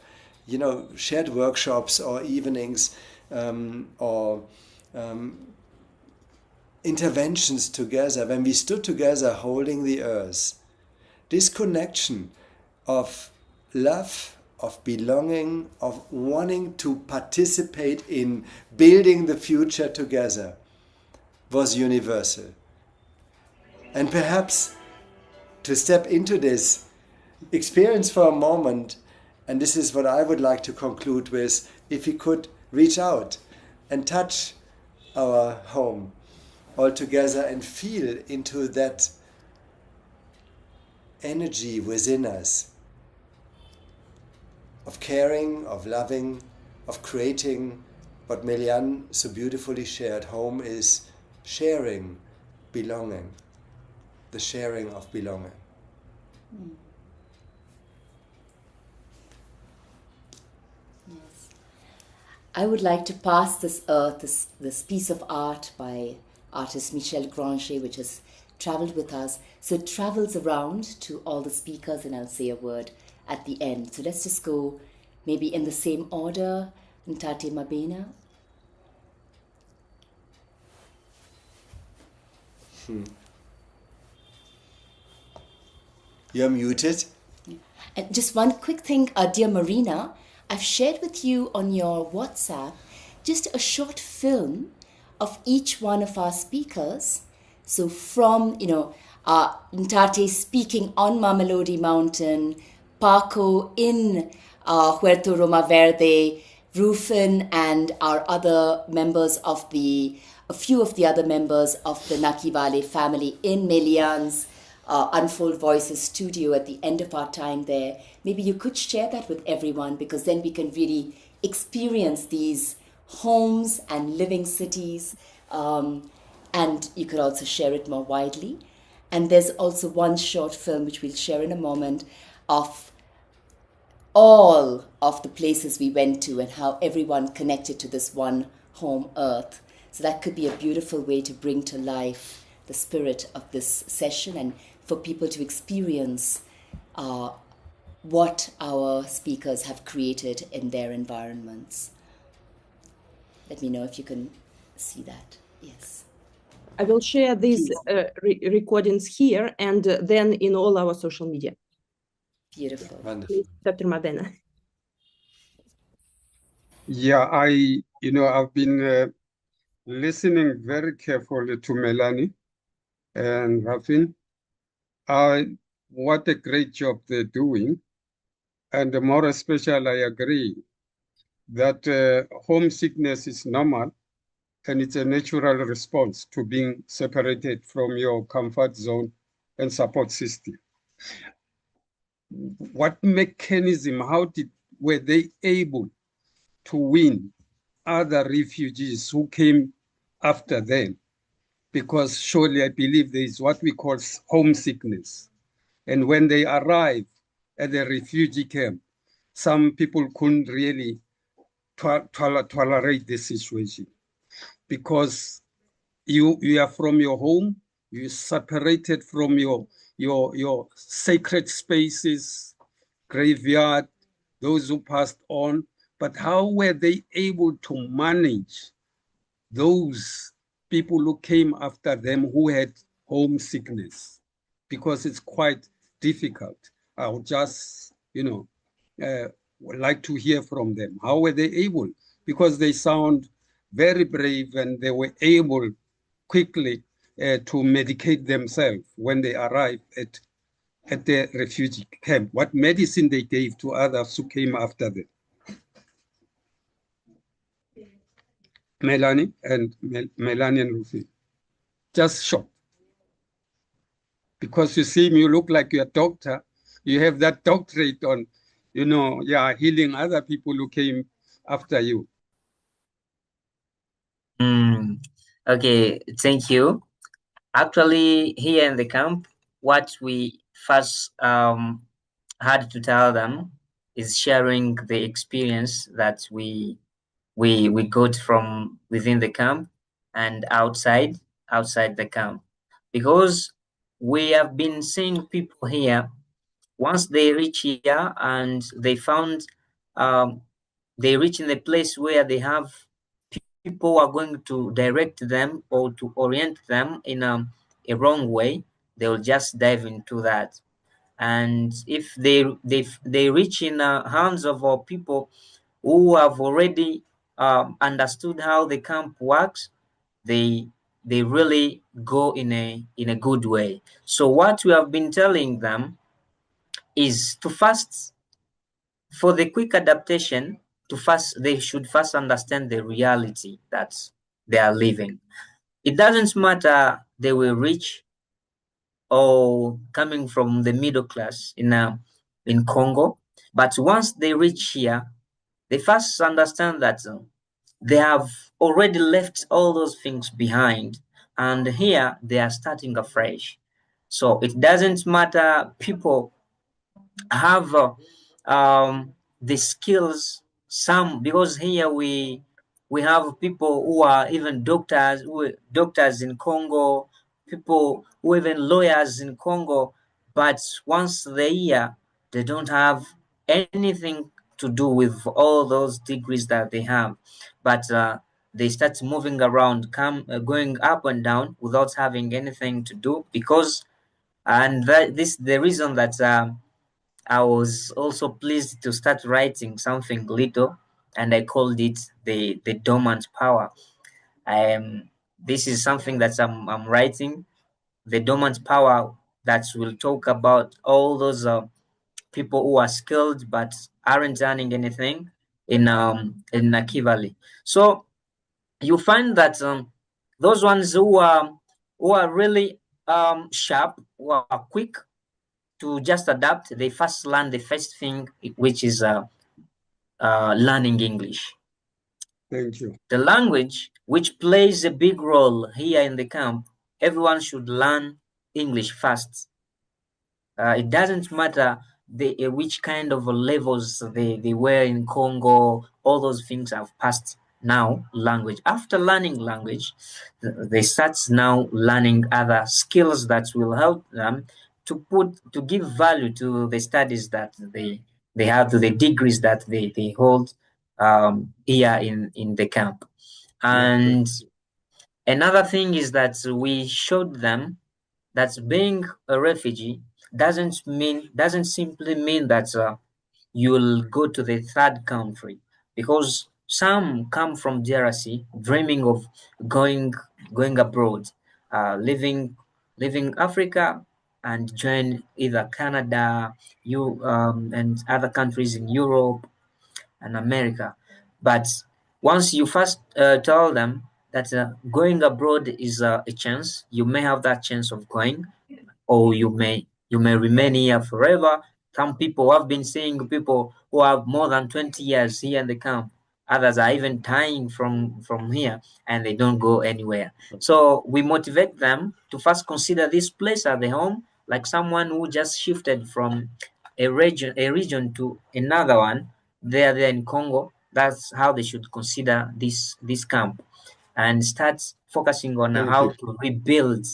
shared workshops or evenings or interventions together, when we stood together holding the earth, this connection of love, of belonging, of wanting to participate in building the future together was universal. And perhaps to step into this experience for a moment, and this is what I would like to conclude with, if we could reach out and touch our home all together and feel into that energy within us of caring, of loving, of creating. What Melian so beautifully shared, home is sharing, belonging, the sharing of belonging. Yes. I would like to pass this earth, this piece of art by artist Michel Granger, which has traveled with us. So it travels around to all the speakers, and I'll say a word at the end. So let's just go maybe in the same order. Ntate Mabena. You're muted. And just one quick thing, dear Marina, I've shared with you on your WhatsApp just a short film of each one of our speakers. So from, Ntate speaking on Mamelodi Mountain, Paco in Huerto Roma Verde, Rufin and our other members of a few of the other members of the Nakivale family in Melian's Unfold Voices studio at the end of our time there. Maybe you could share that with everyone, because then we can really experience these homes and living cities, and you could also share it more widely. And there's also one short film which we'll share in a moment of all of the places we went to and how everyone connected to this one home earth. So that could be a beautiful way to bring to life the spirit of this session and for people to experience what our speakers have created in their environments. Let me know if you can see that. Yes. I will share these recordings here and then in all our social media. Beautiful. Wonderful. Please, Dr. Mabena. Yeah, I've been listening very carefully to Melanie and Rafin. What a great job they're doing. And more especially, I agree that homesickness is normal and it's a natural response to being separated from your comfort zone and support system. What mechanism, were they able to win other refugees who came after them? Because surely I believe there is what we call homesickness. And when they arrive at the refugee camp, some people couldn't really tolerate the situation, because you are from your home, you separated from your sacred spaces, graveyard, those who passed on. But how were they able to manage those people who came after them who had homesickness? Because it's quite difficult. I would just, would like to hear from them. How were they able? Because they sound very brave and they were able quickly to medicate themselves when they arrived at the refugee camp. What medicine they gave to others who came after them. Melanie and Rufin. Just short. Because you see me, you look like you're a doctor. You have that doctorate on, healing other people who came after you. Okay, thank you. Actually, here in the camp, what we first had to tell them is sharing the experience that we got from within the camp and outside the camp, because we have been seeing people here. Once they reach here and they found they reach in the place where they have people who are going to direct them or to orient them in a wrong way, they will just dive into that. And if they reach in hands of our people who have already understood how the camp works, they really go in a good way. So what we have been telling them is to first, for the quick adaptation, they should first understand the reality that they are living. It doesn't matter they were rich or coming from the middle class in Congo, but once they reach here, they first understand that they have already left all those things behind, and here they are starting afresh. So it doesn't matter people have the skills some, because here we have people who are even doctors in Congo, people who even lawyers in Congo, but once they're here, they don't have anything to do with all those degrees that they have, but they start moving around, going up and down without having anything to do, because and this the reason that I was also pleased to start writing something little, and I called it the dormant power. This is something that I'm writing, the dormant power, that will talk about all those people who are skilled but aren't earning anything in Nakivali Valley. So you find that those ones who are really sharp, who are quick to just adapt, they first learn the first thing, which is learning English. Thank you. The language, which plays a big role here in the camp, everyone should learn English first. It doesn't matter which kind of levels they were in Congo, all those things have passed. Now language, after learning language, they start now learning other skills that will help them to give value to the studies that they have, to the degrees that they hold here in the camp. And another thing is that we showed them that being a refugee doesn't simply mean that you'll go to the third country, because some come from DRC dreaming of going abroad, leaving Africa and join either Canada, and other countries in Europe and America. But once you first tell them that going abroad is a chance, you may have that chance of going, or you may remain here forever. Some people have been seeing people who have more than 20 years here in the camp. Others are even dying from here, and they don't go anywhere. So we motivate them to first consider this place as the home, like someone who just shifted from a region to another one. They're there in Congo. That's how they should consider this camp, and start focusing on how to rebuild.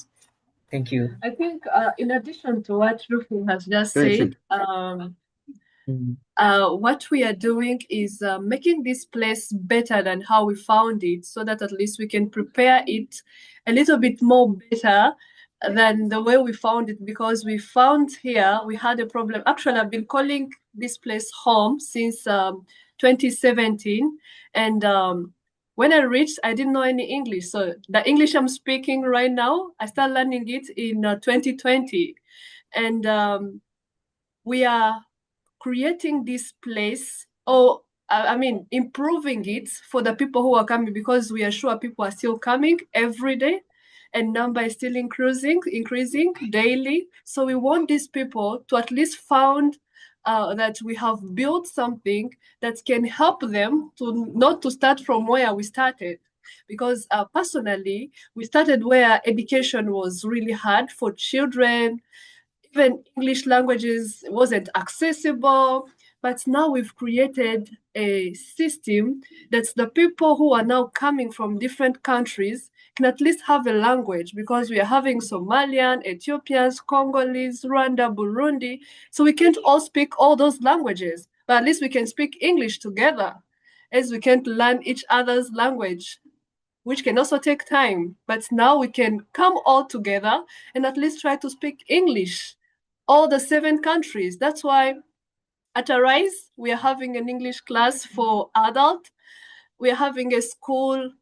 Thank you. I think in addition to what Rufu has just said, what we are doing is making this place better than how we found it, so that at least we can prepare it a little bit more better than the way we found it, because we found here we had a problem. Actually, I've been calling this place home since 2017, and when I reached, I didn't know any English. So the English I'm speaking right now, I started learning it in 2020. And we are creating this place, or improving it for the people who are coming, because we are sure people are still coming every day, and number is still increasing daily. So we want these people to at least found that we have built something that can help them to not to start from where we started. Because personally, we started where education was really hard for children. Even English languages wasn't accessible. But now we've created a system that the people who are now coming from different countries can at least have a language, because we are having Somalian, Ethiopians, Congolese, Rwanda, Burundi. So we can't all speak all those languages, but at least we can speak English together, as we can't learn each other's language, which can also take time. But now we can come all together and at least try to speak English, all the 7 countries. That's why at Arise, we are having an English class for adults. We are having a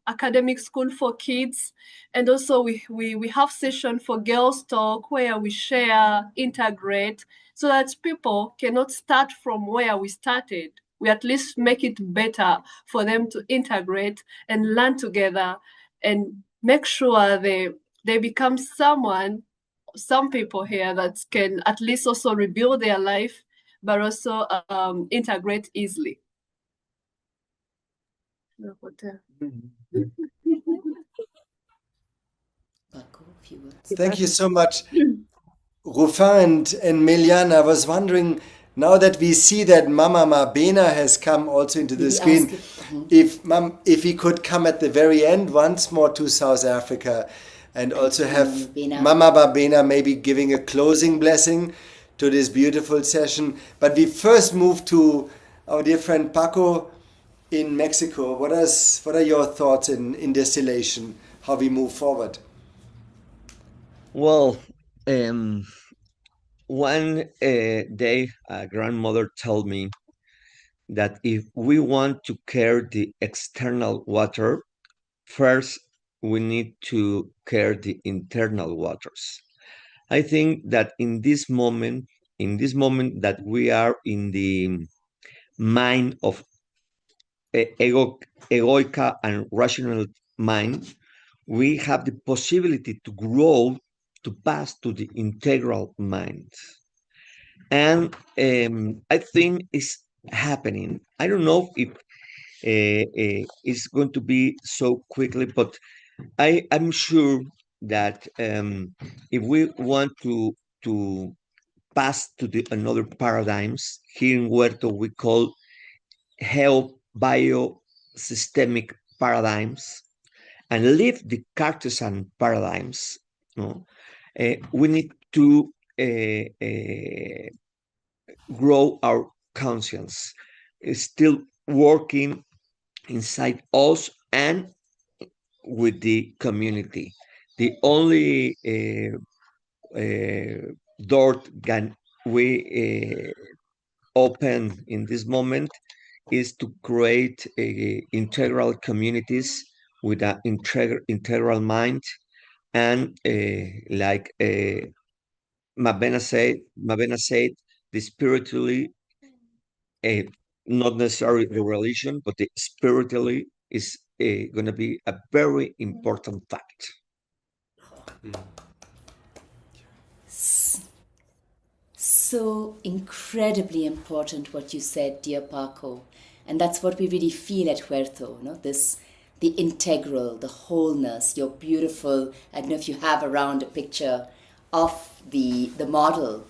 academic school for kids. And also we have session for girls talk, where we share, integrate, so that people cannot start from where we started. We at least make it better for them to integrate and learn together, and make sure they become some people here that can at least also rebuild their life, but also integrate easily. Thank you so much, Rufin and Melian. I was wondering, now that we see that Mama Mabena has come also into the Maybe screen, ask if he could come at the very end once more to South Africa and also have Mabena. Mama Mabena maybe giving a closing blessing to this beautiful session. But we first move to our dear friend Paco in Mexico. What are your thoughts in distillation, how we move forward? Well, one day a grandmother told me that if we want to care the external water, first we need to care the internal waters. I think that in this moment that we are in the mind of egoica and rational mind, we have the possibility to grow, to pass to the integral mind. And I think it's happening. I don't know if it's going to be so quickly, but I'm sure that if we want to pass to the another paradigms, here in Huerto we call biosystemic paradigms, and leave the Cartesian paradigms. No? We need to grow our conscience. It's still working inside us and with the community. The only door can we open in this moment is to create integral communities with an integral mind, and like Mabena said, the spiritually, not necessarily the religion, but the spiritually is going to be a very important fact. So incredibly important what you said, dear Paco. And that's what we really feel at Huerto, no? The integral, the wholeness, your beautiful, I don't know if you have around a picture of the model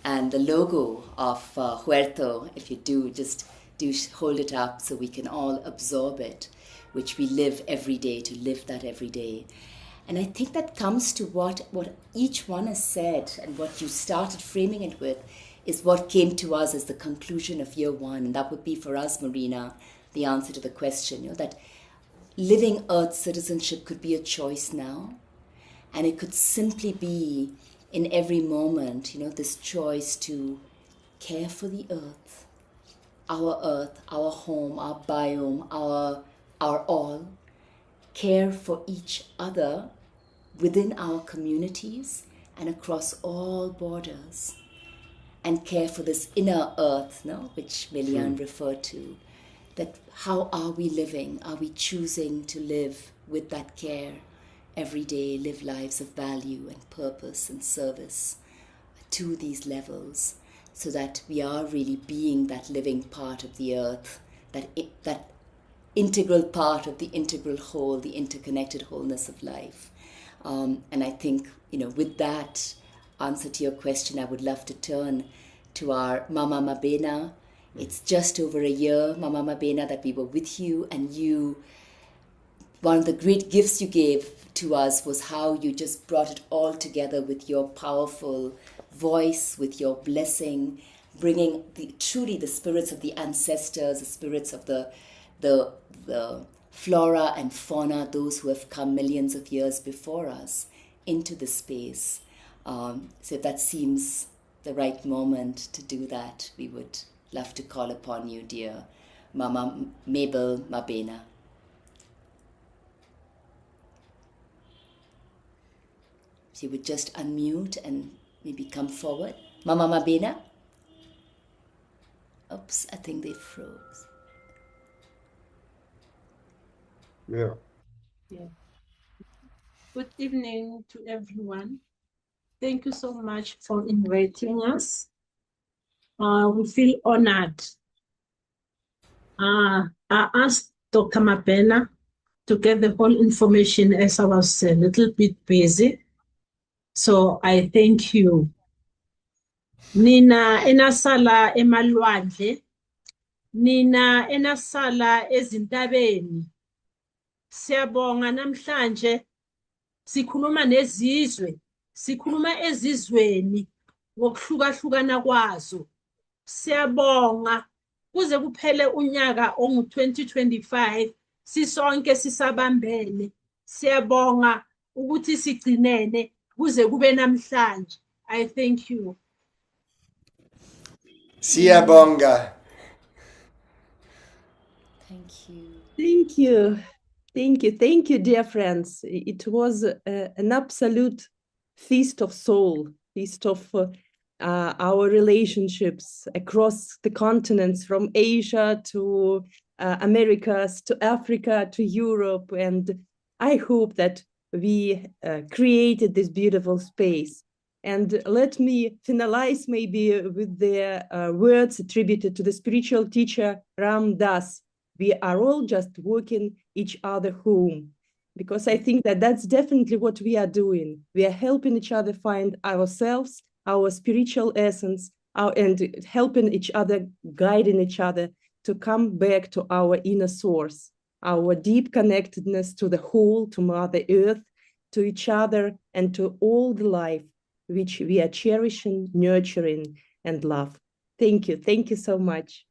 and the logo of Huerto. If you do, just do hold it up so we can all absorb it, which we live every day, to live that every day. And I think that comes to what each one has said, and what you started framing it with is what came to us as the conclusion of year one. And that would be for us, Marina, the answer to the question, that living Earth citizenship could be a choice now. And it could simply be in every moment, this choice to care for the Earth, our home, our biome, our all, care for each other within our communities and across all borders, and care for this inner earth, which Melian referred to, that how are we living? Are we choosing to live with that care every day, live lives of value and purpose and service to these levels, so that we are really being that living part of the earth, that integral part of the integral whole, the interconnected wholeness of life. And I think, with that answer to your question, I would love to turn to our Mama Mabena. It's just over a year, Mama Mabena, that we were with you, and one of the great gifts you gave to us was how you just brought it all together with your powerful voice, with your blessing, bringing truly the spirits of the ancestors, the spirits of the flora and fauna, those who have come millions of years before us, into the space. So if that seems the right moment to do that, we would love to call upon you, dear Mama Mabel Mabena. So you would just unmute and maybe come forward. Mama Mabena? Oops, I think they froze. Yeah. Good evening to everyone. Thank you so much for inviting us. We feel honored. I asked Dr. Mabena to get the whole information as I was a little bit busy. So I thank you. nina enasala emalwandle, nina enasala ezintabeni. Siyabonga namhlanje sikhuluma nezizwe, sikhuluma ezizweni ngokuhlukahlukana kwazo. Siyabonga kuze kuphele unyaka ongu-2025 sisonke sisabambene. Siyabonga ukuthi sigcinene kuze kube namhlanje. I thank you. Siyabonga. Thank you. Thank you. Thank you. Thank you, dear friends. It was an absolute feast of soul, feast of our relationships across the continents, from Asia to Americas, to Africa, to Europe. And I hope that we created this beautiful space. And let me finalize maybe with the words attributed to the spiritual teacher Ram Dass. We are all just walking each other home, because I think that that's definitely what we are doing. We are helping each other find ourselves, our spiritual essence, and helping each other, guiding each other to come back to our inner source, our deep connectedness to the whole, to Mother Earth, to each other, and to all the life which we are cherishing, nurturing, and love. Thank you. Thank you so much.